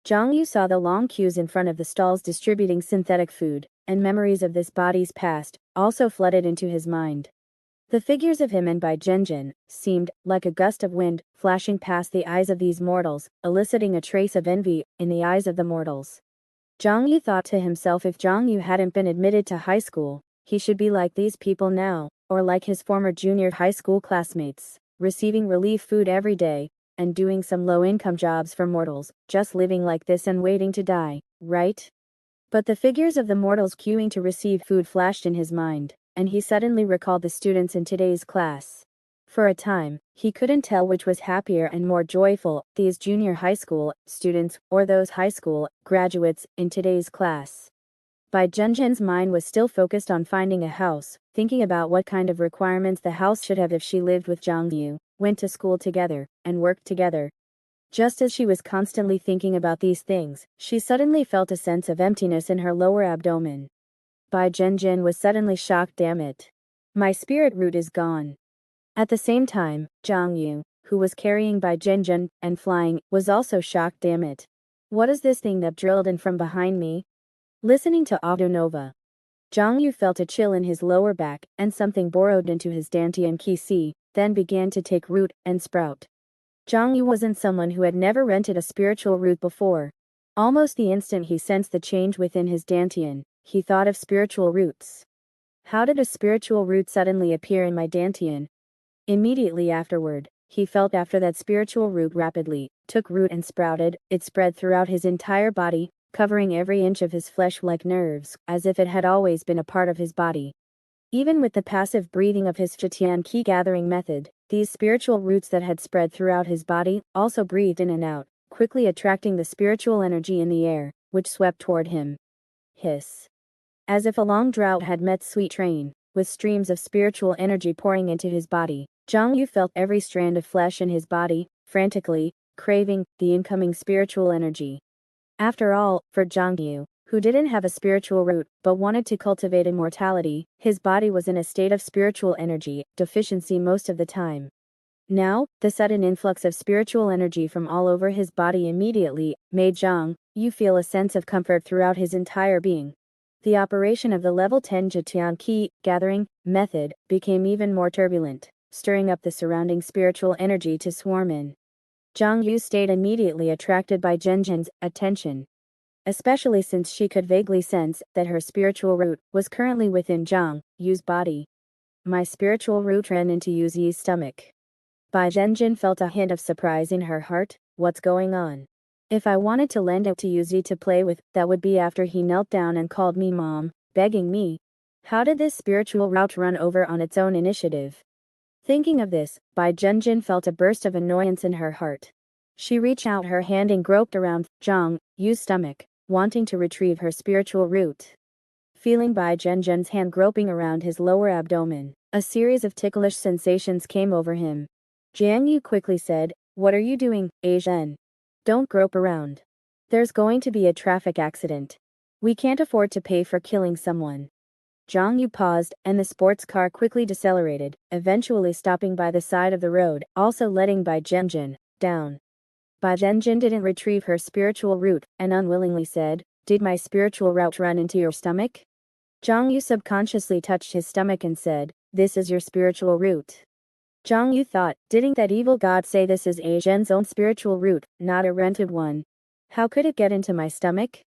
Speaker 1: Xiong Yu saw the long queues in front of the stalls distributing synthetic food, and memories of this body's past also flooded into his mind. The figures of him and Bai Zhenjin seemed like a gust of wind flashing past the eyes of these mortals, eliciting a trace of envy in the eyes of the mortals. Xiong Yu thought to himself, if Xiong Yu hadn't been admitted to high school, he should be like these people now, or like his former junior high school classmates, receiving relief food every day, and doing some low-income jobs for mortals, just living like this and waiting to die, right? But the figures of the mortals queuing to receive food flashed in his mind, and he suddenly recalled the students in today's class. For a time, he couldn't tell which was happier and more joyful, these junior high school students or those high school graduates in today's class. Bai Zhenjin's mind was still focused on finding a house, thinking about what kind of requirements the house should have if she lived with Xiong Yu, went to school together, and worked together. Just as she was constantly thinking about these things, she suddenly felt a sense of emptiness in her lower abdomen. Bai Zhenjin was suddenly shocked. Damn it. My spirit root is gone. At the same time, Zhang Yu, who was carrying Bai Zhenjin and flying, was also shocked. Damn it. What is this thing that drilled in from behind me? Listening to Nova, Zhang Yu felt a chill in his lower back, and something burrowed into his dantian qi, then began to take root and sprout. Zhang Yu wasn't someone who had never rented a spiritual root before. Almost the instant he sensed the change within his dantian, he thought of spiritual roots. How did a spiritual root suddenly appear in my dantian? Immediately afterward, he felt after that spiritual root rapidly took root and sprouted. It spread throughout his entire body, covering every inch of his flesh like nerves, as if it had always been a part of his body. Even with the passive breathing of his Chitian Qi gathering method, these spiritual roots that had spread throughout his body also breathed in and out, quickly attracting the spiritual energy in the air, which swept toward him. Hiss. As if a long drought had met sweet rain, with streams of spiritual energy pouring into his body, Zhang Yu felt every strand of flesh in his body, frantically, craving the incoming spiritual energy. After all, for Zhang Yu, who didn't have a spiritual root but wanted to cultivate immortality, his body was in a state of spiritual energy deficiency most of the time. Now, the sudden influx of spiritual energy from all over his body immediately made Zhang Yu feel a sense of comfort throughout his entire being. The operation of the level 10 Chitian Qi gathering method became even more turbulent, stirring up the surrounding spiritual energy to swarm in. Zhang Yu stayed immediately attracted by Zhenjin's attention, especially since she could vaguely sense that her spiritual root was currently within Zhang Yu's body. My spiritual root ran into Yu Zi's stomach. Bai Zhenjin felt a hint of surprise in her heart. What's going on? If I wanted to lend it to Yu Zi to play with, that would be after he knelt down and called me mom, begging me. How did this spiritual route run over on its own initiative? Thinking of this, Bai Zhenjin felt a burst of annoyance in her heart. She reached out her hand and groped around Zhang Yu's stomach, wanting to retrieve her spiritual root. Feeling Bai Zhenjin's hand groping around his lower abdomen, a series of ticklish sensations came over him. Jiang Yu quickly said, "What are you doing, Zhen? Don't grope around. There's going to be a traffic accident. We can't afford to pay for killing someone." Zhang Yu paused, and the sports car quickly decelerated, eventually stopping by the side of the road, also letting Bai Zhenjin down. Bai Zhenjin didn't retrieve her spiritual root, and unwillingly said, "Did my spiritual route run into your stomach?" Zhang Yu subconsciously touched his stomach and said, "This is your spiritual root." Zhang Yu thought, didn't that evil god say this is Zhen's own spiritual root, not a rented one? How could it get into my stomach?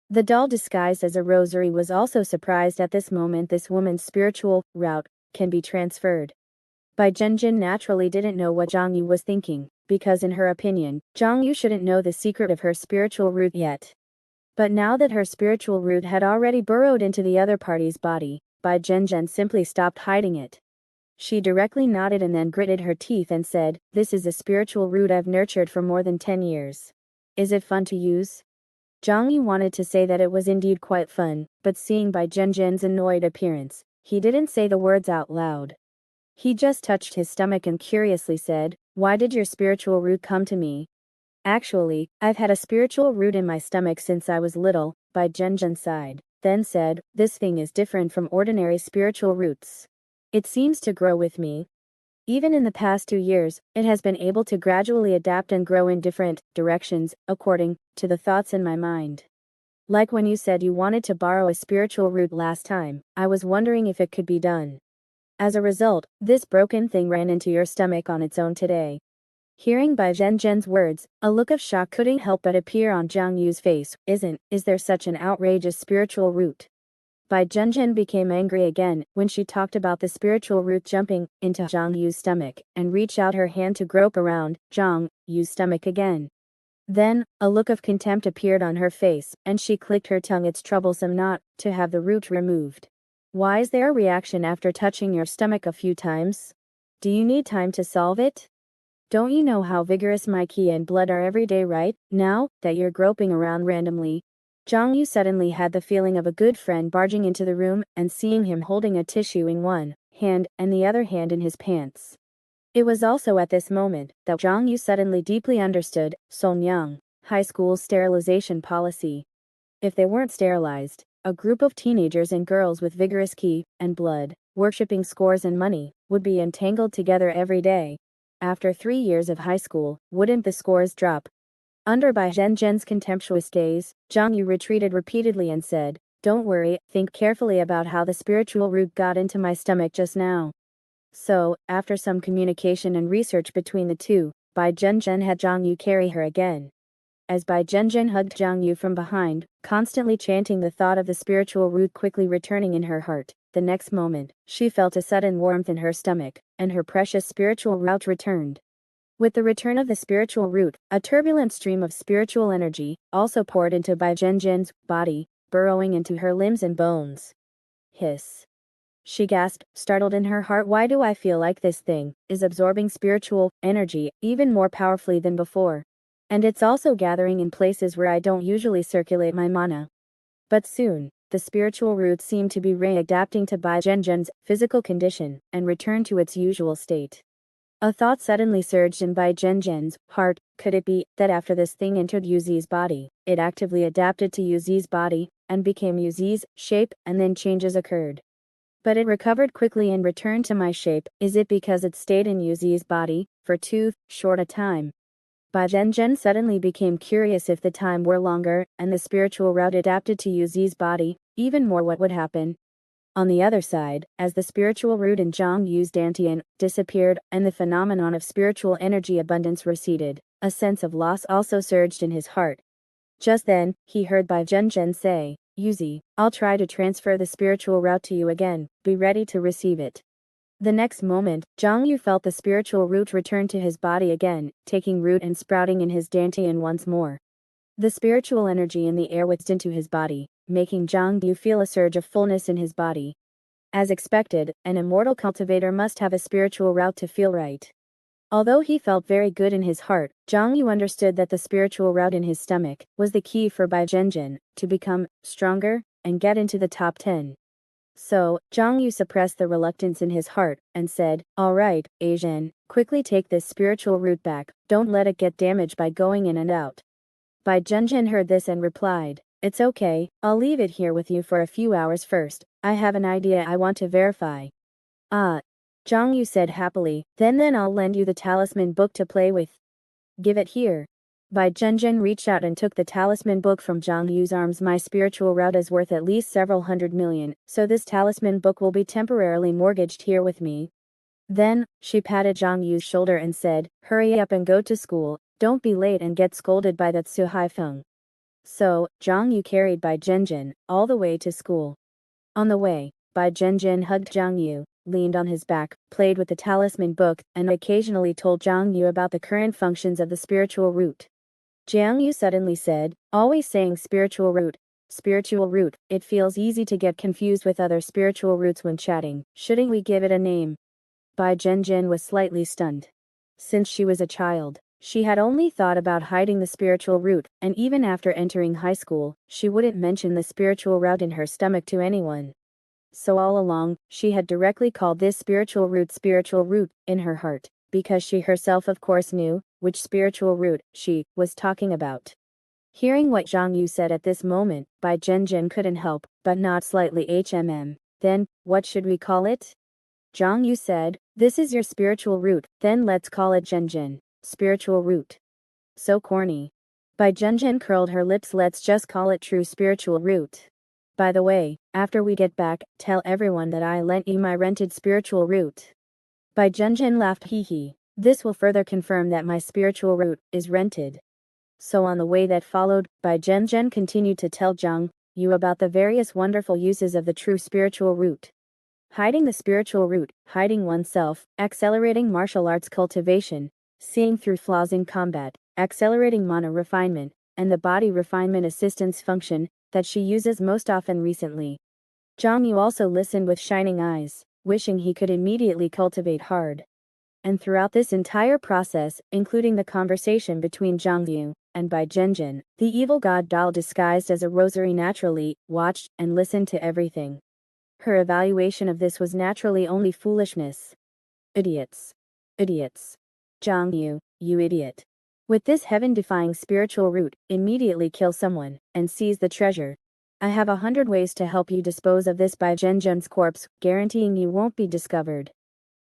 Speaker 1: The doll disguised as a rosary was also surprised at this moment. This woman's spiritual route can be transferred. Bai Zhenjin naturally didn't know what Zhang Yu was thinking, because in her opinion, Zhang Yu shouldn't know the secret of her spiritual root yet. But now that her spiritual root had already burrowed into the other party's body, Bai Zhenjin simply stopped hiding it. She directly nodded and then gritted her teeth and said, "This is a spiritual root I've nurtured for more than 10 years. Is it fun to use?" Zhang Yu wanted to say that it was indeed quite fun, but seeing Bai Zhenjin's annoyed appearance, he didn't say the words out loud. He just touched his stomach and curiously said, "Why did your spiritual root come to me?" "Actually, I've had a spiritual root in my stomach since I was little," Bai Zhenjin sighed, then said, "This thing is different from ordinary spiritual roots. It seems to grow with me. Even in the past 2 years, it has been able to gradually adapt and grow in different directions, according to the thoughts in my mind. Like when you said you wanted to borrow a spiritual root last time, I was wondering if it could be done. As a result, this broken thing ran into your stomach on its own today." Hearing Bai Zhenjin's words, a look of shock couldn't help but appear on Zhang Yu's face. Is there such an outrageous spiritual root? Bai Zhenjin became angry again when she talked about the spiritual root jumping into Zhang Yu's stomach, and reached out her hand to grope around Zhang Yu's stomach again. Then, a look of contempt appeared on her face, and she clicked her tongue. "It's troublesome not to have the root removed. Why is there a reaction after touching your stomach a few times? Do you need time to solve it? Don't you know how vigorous my qi and blood are every day right now that you're groping around randomly?" Zhang Yu suddenly had the feeling of a good friend barging into the room and seeing him holding a tissue in one hand and the other hand in his pants. It was also at this moment that Zhang Yu suddenly deeply understood Sonyang High School's sterilization policy. If they weren't sterilized, a group of teenagers and girls with vigorous ki and blood, worshipping scores and money, would be entangled together every day. After 3 years of high school, wouldn't the scores drop? Under Bai Zhen's contemptuous gaze, Zhang Yu retreated repeatedly and said, "Don't worry, think carefully about how the spiritual root got into my stomach just now." So, after some communication and research between the two, Bai Zhen had Zhang Yu carry her again. As Bai Zhen hugged Zhang Yu from behind, constantly chanting the thought of the spiritual root quickly returning in her heart, the next moment, she felt a sudden warmth in her stomach, and her precious spiritual root returned. With the return of the spiritual root, a turbulent stream of spiritual energy also poured into Bai Zhen's body, burrowing into her limbs and bones. Hiss. She gasped, startled in her heart. Why do I feel like this thing is absorbing spiritual energy even more powerfully than before? And it's also gathering in places where I don't usually circulate my mana. But soon, the spiritual root seemed to be readapting to Bai Zhen's physical condition and returned to its usual state. A thought suddenly surged in Bai Zhen's heart. Could it be that after this thing entered Yuzi's body, it actively adapted to Yuzi's body and became Yuzi's shape, and then changes occurred? But it recovered quickly and returned to my shape. Is it because it stayed in Yuzi's body for too short a time? Bai Zhen suddenly became curious. If the time were longer and the spiritual route adapted to Yuzi's body even more, what would happen? On the other side, as the spiritual root in Zhang Yu's dantian disappeared and the phenomenon of spiritual energy abundance receded, a sense of loss also surged in his heart. Just then, he heard Bai Zhen say, "Yuzi, I'll try to transfer the spiritual route to you again, be ready to receive it." The next moment, Zhang Yu felt the spiritual root return to his body again, taking root and sprouting in his dantian once more. The spiritual energy in the air whizzed into his body, making Zhang Yu feel a surge of fullness in his body. As expected, an immortal cultivator must have a spiritual route to feel right. Although he felt very good in his heart, Zhang Yu understood that the spiritual route in his stomach was the key for Bai Zhen to become stronger and get into the top 10. So, Zhang Yu suppressed the reluctance in his heart and said, "All right, Zhen, quickly take this spiritual root back, don't let it get damaged by going in and out." Bai Zhen heard this and replied, "It's okay, I'll leave it here with you for a few hours first, I have an idea I want to verify." "Ah," Zhang Yu said happily, then I'll lend you the talisman book to play with." "Give it here." Bai Zhen reached out and took the talisman book from Zhang Yu's arms. "My spiritual route is worth at least several hundred million, so this talisman book will be temporarily mortgaged here with me." Then, she patted Zhang Yu's shoulder and said, "Hurry up and go to school, don't be late and get scolded by that Su Haifeng." So, Zhang Yu carried Bai Zhen all the way to school. On the way, Bai Zhen hugged Zhang Yu, leaned on his back, played with the talisman book, and occasionally told Zhang Yu about the current functions of the spiritual root. Zhang Yu suddenly said, "Always saying spiritual root, it feels easy to get confused with other spiritual roots when chatting, shouldn't we give it a name?" Bai Zhen was slightly stunned. Since she was a child, she had only thought about hiding the spiritual root, and even after entering high school, she wouldn't mention the spiritual route in her stomach to anyone. So all along, she had directly called this spiritual root in her heart, because she herself of course knew which spiritual root she was talking about. Hearing what Zhang Yu said at this moment, Bai Zhen couldn't help but nod slightly. "Then, what should we call it?" Zhang Yu said, "This is your spiritual root, then let's call it Zhen. Spiritual root. So corny." Bai Zhen curled her lips. "Let's just call it true spiritual root. By the way, after we get back, tell everyone that I lent you my rented spiritual root." Bai Zhen laughed. "Hee. This will further confirm that my spiritual root is rented." So on the way that followed, Bai Zhen continued to tell Zhang Yu about the various wonderful uses of the true spiritual root. Hiding the spiritual root, hiding oneself, accelerating martial arts cultivation, seeing through flaws in combat, accelerating mana refinement, and the body refinement assistance function that she uses most often recently. Zhang Yu also listened with shining eyes, wishing he could immediately cultivate hard. And throughout this entire process, including the conversation between Zhang Yu and Bai Zhen, the evil god doll disguised as a rosary naturally watched and listened to everything. Her evaluation of this was naturally only foolishness. Idiots. Idiots. Zhang Yu, you idiot. With this heaven-defying spiritual root, immediately kill someone, and seize the treasure. I have 100 ways to help you dispose of this Bai Zhenjian's corpse, guaranteeing you won't be discovered.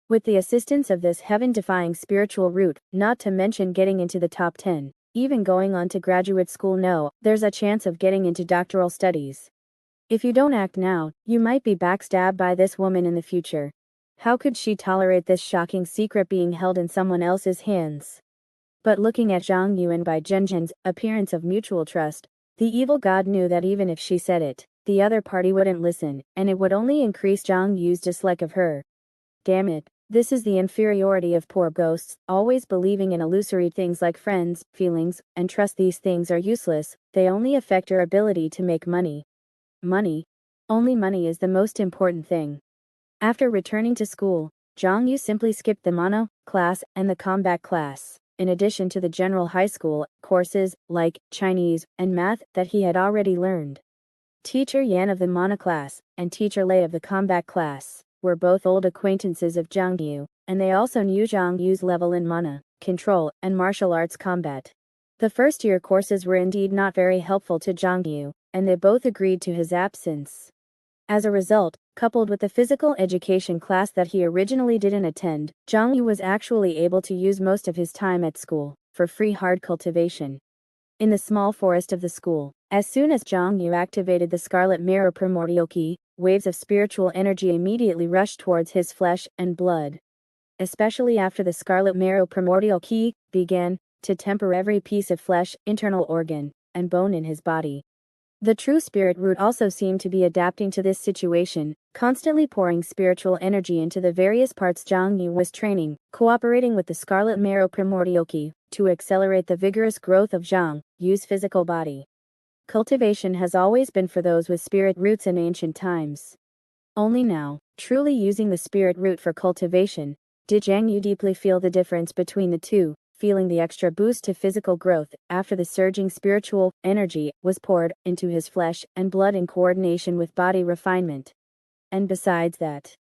Speaker 1: With the assistance of this heaven-defying spiritual route, not to mention getting into the top 10, even going on to graduate school, no, there's a chance of getting into doctoral studies. If you don't act now, you might be backstabbed by this woman in the future. How could she tolerate this shocking secret being held in someone else's hands? But looking at Zhang Yu and Bai Zhenjian's appearance of mutual trust, the evil god knew that even if she said it, the other party wouldn't listen, and it would only increase Zhang Yu's dislike of her. Damn it, this is the inferiority of poor ghosts, always believing in illusory things like friends, feelings, and trust. These things are useless, they only affect your ability to make money. Money. Only money is the most important thing. After returning to school, Zhang Yu simply skipped the mono class and the combat class, in addition to the general high school courses, like Chinese and math, that he had already learned. Teacher Yan of the mono class, and Teacher Lei of the combat class, were both old acquaintances of Zhang Yu, and they also knew Zhang Yu's level in mana, control, and martial arts combat. The first-year courses were indeed not very helpful to Zhang Yu, and they both agreed to his absence. As a result, coupled with the physical education class that he originally didn't attend, Zhang Yu was actually able to use most of his time at school for free hard cultivation. In the small forest of the school, as soon as Zhang Yu activated the Scarlet Mirror primordial key, waves of spiritual energy immediately rushed towards his flesh and blood. Especially after the Scarlet Mirror primordial key began to temper every piece of flesh, internal organ, and bone in his body. The true spirit root also seemed to be adapting to this situation, constantly pouring spiritual energy into the various parts Zhang Yu was training, cooperating with the Scarlet Mirror primordial key to accelerate the vigorous growth of Zhang Yu's physical body. Cultivation has always been for those with spirit roots in ancient times. Only now, truly using the spirit root for cultivation, did Zhang Yu deeply feel the difference between the two, feeling the extra boost to physical growth after the surging spiritual energy was poured into his flesh and blood in coordination with body refinement. And besides that,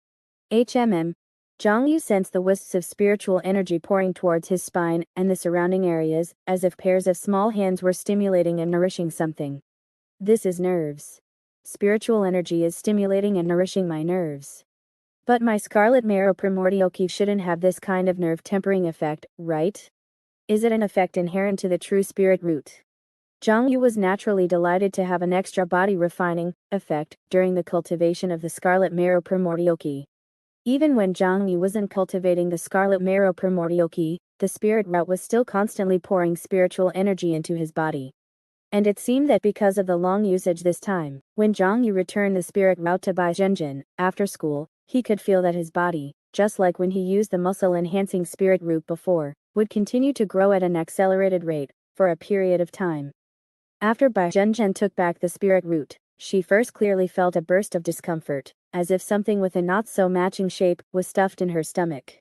Speaker 1: Zhang Yu sensed the wisps of spiritual energy pouring towards his spine and the surrounding areas, as if pairs of small hands were stimulating and nourishing something. This is nerves. Spiritual energy is stimulating and nourishing my nerves. But my Scarlet Mirror primordial key shouldn't have this kind of nerve tempering effect, right? Is it an effect inherent to the true spirit root? Zhang Yu was naturally delighted to have an extra body refining effect during the cultivation of the Scarlet Mirror primordial key. Even when Zhang Yu wasn't cultivating the Scarlet Mirror primordial key, the spirit root was still constantly pouring spiritual energy into his body. And it seemed that because of the long usage this time, when Zhang Yu returned the spirit root to Bai Zhenjian after school, he could feel that his body, just like when he used the muscle-enhancing spirit root before, would continue to grow at an accelerated rate for a period of time. After Bai Zhenjian took back the spirit root, she first clearly felt a burst of discomfort, as if something with a not-so-matching shape was stuffed in her stomach.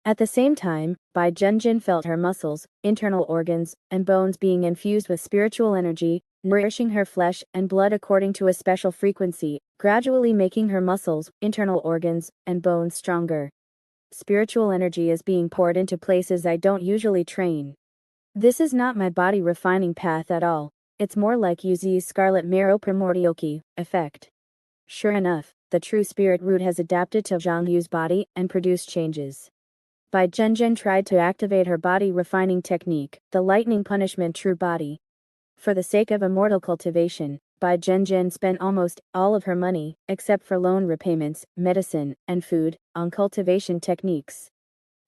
Speaker 1: At the same time, Bai Zhenjian felt her muscles, internal organs, and bones being infused with spiritual energy, nourishing her flesh and blood according to a special frequency, gradually making her muscles, internal organs, and bones stronger. Spiritual energy is being poured into places I don't usually train. This is not my body refining path at all, it's more like Yuzi's Scarlet Mirror primordial key effect. Sure enough, the true spirit root has adapted to Zhang Yu's body and produced changes. Bai Zhenjian tried to activate her body refining technique, the lightning punishment true body. For the sake of immortal cultivation, Bai Zhenjian spent almost all of her money, except for loan repayments, medicine, and food, on cultivation techniques.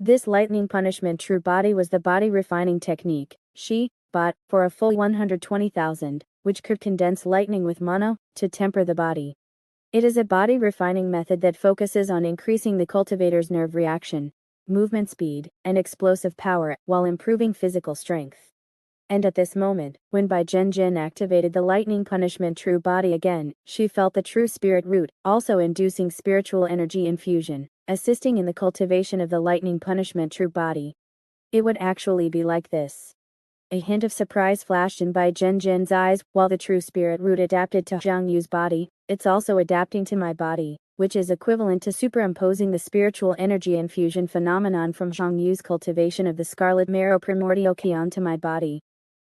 Speaker 1: This lightning punishment true body was the body refining technique she bought for a full 120,000, which could condense lightning with mono to temper the body. It is a body refining method that focuses on increasing the cultivator's nerve reaction, movement speed, and explosive power, while improving physical strength. And at this moment, when Bai Zhenjian activated the lightning punishment true body again, she felt the true spirit root, also inducing spiritual energy infusion, assisting in the cultivation of the lightning punishment true body. It would actually be like this. A hint of surprise flashed in Bai Zhenjian's eyes. While the true spirit root adapted to Zhang Yu's body, it's also adapting to my body, which is equivalent to superimposing the spiritual energy infusion phenomenon from Zhang Yu's cultivation of the Scarlet Mirror primordial key onto my body.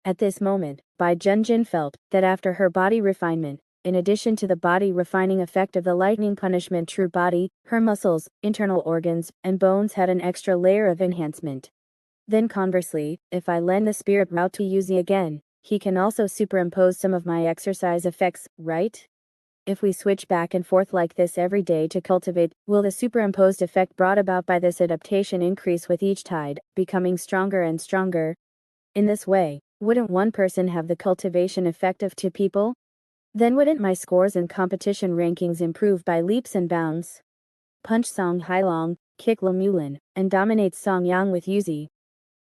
Speaker 1: At this moment, Bai Zhenjian felt that after her body refinement, in addition to the body-refining effect of the lightning punishment, true body, her muscles, internal organs, and bones had an extra layer of enhancement. Then conversely, if I lend the spirit route to Yuzi again, he can also superimpose some of my exercise effects, right? If we switch back and forth like this every day to cultivate, will the superimposed effect brought about by this adaptation increase with each tide, becoming stronger and stronger? In this way, wouldn't one person have the cultivation effect of two people? Then wouldn't my scores and competition rankings improve by leaps and bounds? Punch Song Hailong, kick Lemulin, and dominate Song Yang with Yuzi.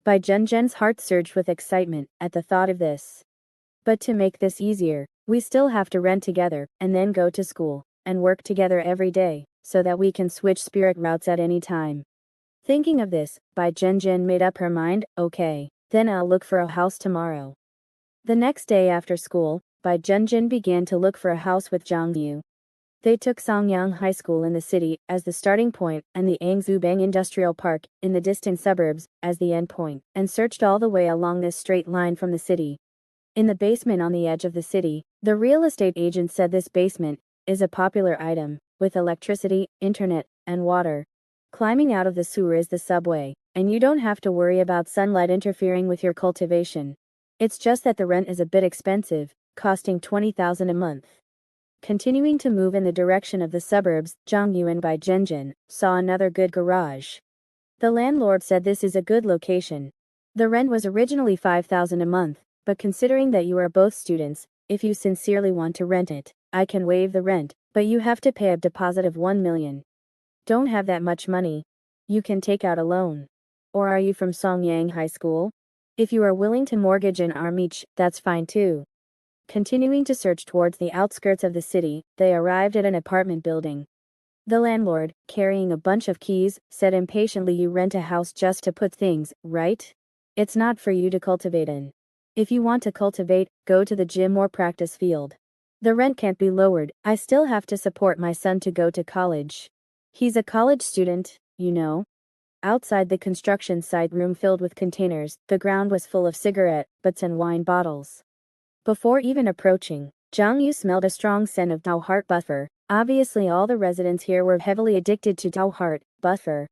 Speaker 1: Bai Zhen's heart surged with excitement at the thought of this. But to make this easier, we still have to rent together, and then go to school, and work together every day, so that we can switch spirit routes at any time. Thinking of this, Bai Zhen made up her mind, okay, then I'll look for a house tomorrow. The next day after school, Bai Zhen began to look for a house with Zhang Yu. They took Songyang High School in the city as the starting point and the Angzubang Industrial Park in the distant suburbs as the end point, and searched all the way along this straight line from the city. In the basement on the edge of the city, the real estate agent said this basement is a popular item, with electricity, internet, and water. Climbing out of the sewer is the subway, and you don't have to worry about sunlight interfering with your cultivation. It's just that the rent is a bit expensive, costing 20,000 a month. Continuing to move in the direction of the suburbs, Zhang Yu and Bai Zhen saw another good garage. The landlord said this is a good location. The rent was originally 5,000 a month, but considering that you are both students, if you sincerely want to rent it, I can waive the rent, but you have to pay a deposit of 1 million. Don't have that much money. You can take out a loan. Or are you from Songyang High School? If you are willing to mortgage an arm each, that's fine too. Continuing to search towards the outskirts of the city, they arrived at an apartment building. The landlord, carrying a bunch of keys, said impatiently, you rent a house just to put things, right? It's not for you to cultivate in. If you want to cultivate, go to the gym or practice field. The rent can't be lowered, I still have to support my son to go to college. He's a college student, you know. Outside the construction site room filled with containers, the ground was full of cigarette butts and wine bottles. Before even approaching, Zhang Yu smelled a strong scent of Tao Heart buffer. Obviously all the residents here were heavily addicted to Tao Heart buffer.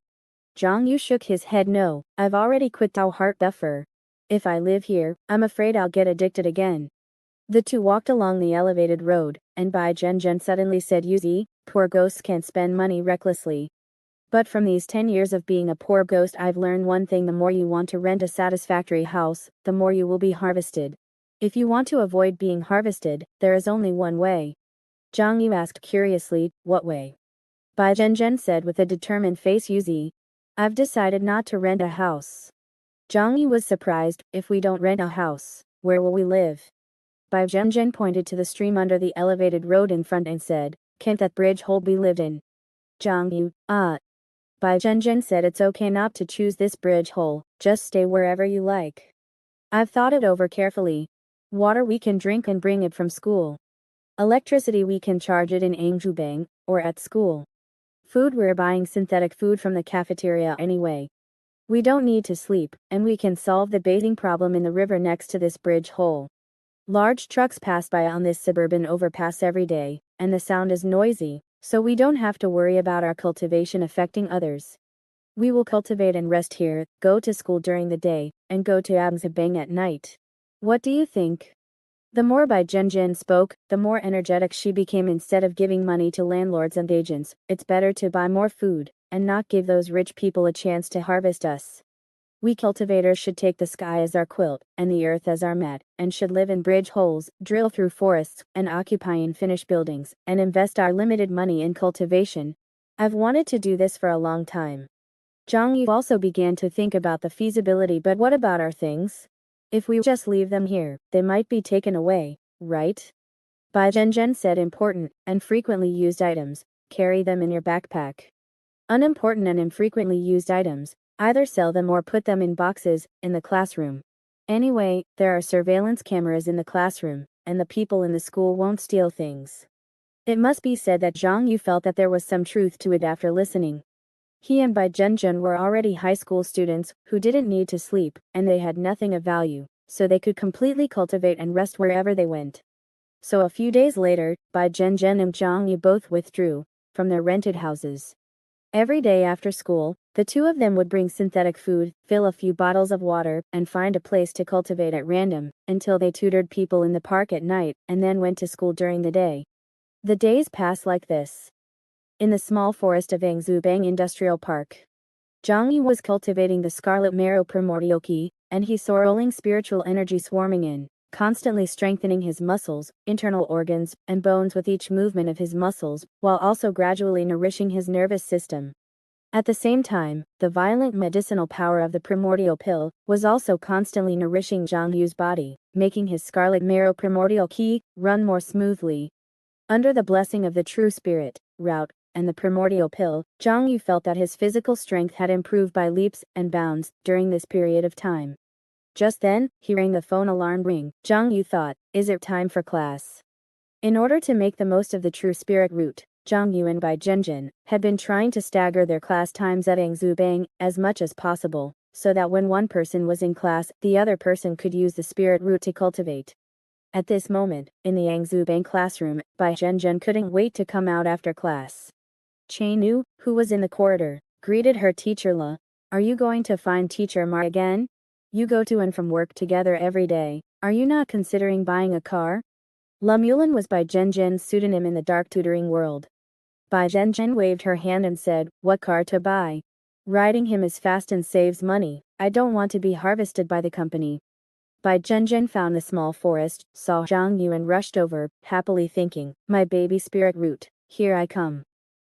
Speaker 1: Zhang Yu shook his head. No, I've already quit Tao Heart buffer. If I live here, I'm afraid I'll get addicted again. The two walked along the elevated road, and Bai Zhen suddenly said, Yuzi, poor ghosts can't spend money recklessly. But from these 10 years of being a poor ghost, I've learned one thing: the more you want to rent a satisfactory house, the more you will be harvested. If you want to avoid being harvested, there is only one way. Zhang Yu asked curiously, what way? Bai Zhen said with a determined face, Yuzi, I've decided not to rent a house. Zhang Yu was surprised. If we don't rent a house, where will we live? Bai Zhen pointed to the stream under the elevated road in front and said, can't that bridge hole be lived in? Zhang Yu, Bai Zhen said, it's okay not to choose this bridge hole, just stay wherever you like. I've thought it over carefully. Water we can drink and bring it from school. Electricity we can charge it in Angzubang, or at school. Food we're buying synthetic food from the cafeteria anyway. We don't need to sleep, and we can solve the bathing problem in the river next to this bridge hole. Large trucks pass by on this suburban overpass every day, and the sound is noisy, so we don't have to worry about our cultivation affecting others. We will cultivate and rest here, go to school during the day, and go to Angzubang at night. What do you think? The more Bai Zhen spoke, the more energetic she became. Instead of giving money to landlords and agents, it's better to buy more food, and not give those rich people a chance to harvest us. We cultivators should take the sky as our quilt, and the earth as our mat, and should live in bridge holes, drill through forests, and occupy unfinished buildings, and invest our limited money in cultivation. I've wanted to do this for a long time. Zhang Yu also began to think about the feasibility. But what about our things? If we just leave them here, they might be taken away, right? Bai Zhen said, important and frequently used items, carry them in your backpack. Unimportant and infrequently used items, either sell them or put them in boxes, in the classroom. Anyway, there are surveillance cameras in the classroom, and the people in the school won't steal things. It must be said that Zhang Yu felt that there was some truth to it after listening. He and Bai Zhen were already high school students, who didn't need to sleep, and they had nothing of value, so they could completely cultivate and rest wherever they went. So a few days later, Bai Zhenzhen and Zhang Yu both withdrew from their rented houses. Every day after school, the two of them would bring synthetic food, fill a few bottles of water, and find a place to cultivate at random, until they tutored people in the park at night, and then went to school during the day. The days passed like this. In the small forest of Angzubang Industrial Park, Zhang Yu was cultivating the scarlet marrow primordial key, and he saw rolling spiritual energy swarming in, constantly strengthening his muscles, internal organs, and bones with each movement of his muscles, while also gradually nourishing his nervous system. At the same time, the violent medicinal power of the primordial pill was also constantly nourishing Zhang Yu's body, making his scarlet marrow primordial key run more smoothly. Under the blessing of the true spirit, route, and the primordial pill, Zhang Yu felt that his physical strength had improved by leaps and bounds during this period of time. Just then, hearing the phone alarm ring, Zhang Yu thought, is it time for class? In order to make the most of the true spirit route, Zhang Yu and Bai Zhenzhen had been trying to stagger their class times at Angzubang as much as possible, so that when one person was in class, the other person could use the spirit route to cultivate. At this moment, in the Angzubang classroom, Bai Zhenzhen couldn't wait to come out after class. Anew, who was in the corridor, greeted her teacher La. Are you going to find teacher Ma again? You go to and from work together every day. Are you not considering buying a car? La Mulin was Bai Zhenzhen's pseudonym in the dark tutoring world. Bai Zhenzhen waved her hand and said, what car to buy? Riding him is fast and saves money. I don't want to be harvested by the company. Bai Zhenzhen found the small forest, saw Zhang Yu and rushed over, happily thinking, my baby spirit root, here I come.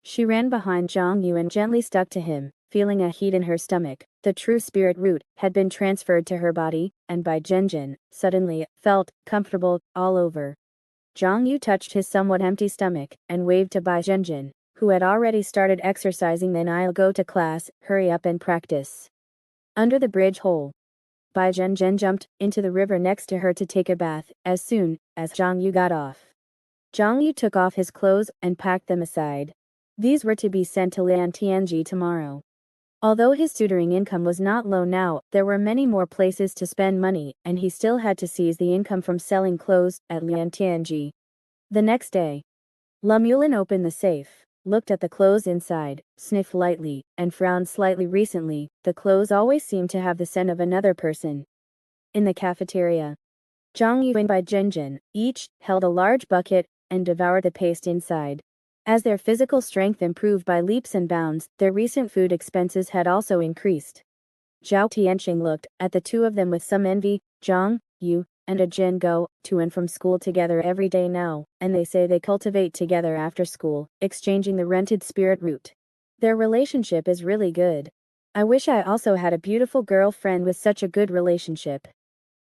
Speaker 1: She ran behind Zhang Yu and gently stuck to him, feeling a heat in her stomach. The true spirit root had been transferred to her body, and Bai Zhenzhen, suddenly, felt comfortable all over. Zhang Yu touched his somewhat empty stomach, and waved to Bai Zhenzhen, who had already started exercising. Then I'll go to class, hurry up and practice. Under the bridge hole, Bai Zhenzhen jumped into the river next to her to take a bath, as soon as Zhang Yu got off. Zhang Yu took off his clothes and packed them aside. These were to be sent to Lian Tianji tomorrow. Although his tutoring income was not low now, there were many more places to spend money, and he still had to seize the income from selling clothes at Lian Tianji. The next day, La Mulin opened the safe, looked at the clothes inside, sniffed lightly, and frowned slightly. Recently, the clothes always seemed to have the scent of another person. In the cafeteria, Zhang Yu and Bai Zhenzhen each held a large bucket and devoured the paste inside. As their physical strength improved by leaps and bounds, their recent food expenses had also increased. Zhao Tianxing looked at the two of them with some envy. Zhang Yu and Jin go to and from school together every day now, and they say they cultivate together after school, exchanging the rented spirit root. Their relationship is really good. I wish I also had a beautiful girlfriend with such a good relationship.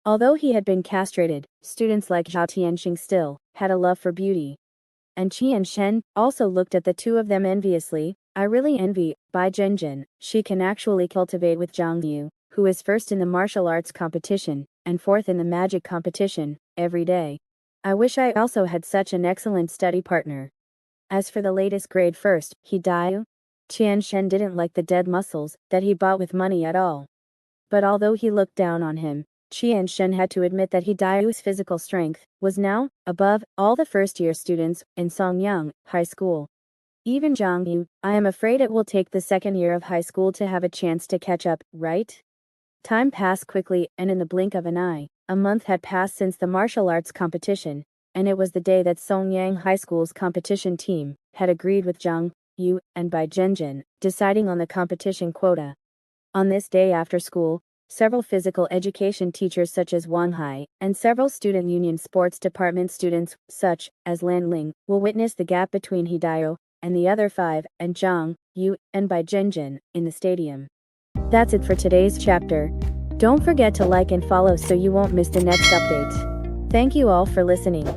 Speaker 1: Although he had been castrated, students like Zhao Tianxing still had a love for beauty. And Qian Shen also looked at the two of them enviously. I really envy Bai Zhenzhen. She can actually cultivate with Zhang Yu, who is first in the martial arts competition, and fourth in the magic competition, every day. I wish I also had such an excellent study partner. As for the latest grade first, Hidayu, Qian Shen didn't like the dead muscles that he bought with money at all. But although he looked down on him, Qian Shen had to admit that Hidayu's physical strength was now above all the first-year students in Songyang High School. Even Zhang Yu, I am afraid it will take the second year of high school to have a chance to catch up, right? Time passed quickly, and in the blink of an eye, a month had passed since the martial arts competition, and it was the day that Songyang High School's competition team had agreed with Zhang Yu and Bai Zhenzhen, deciding on the competition quota. On this day after school, several physical education teachers such as Wang Hai, and several student union sports department students, such as Lan Ling, will witness the gap between Hidayo and the other five, and Zhang Yu and Bai Zhenzhen, in the stadium. That's it for today's chapter. Don't forget to like and follow so you won't miss the next update. Thank you all for listening.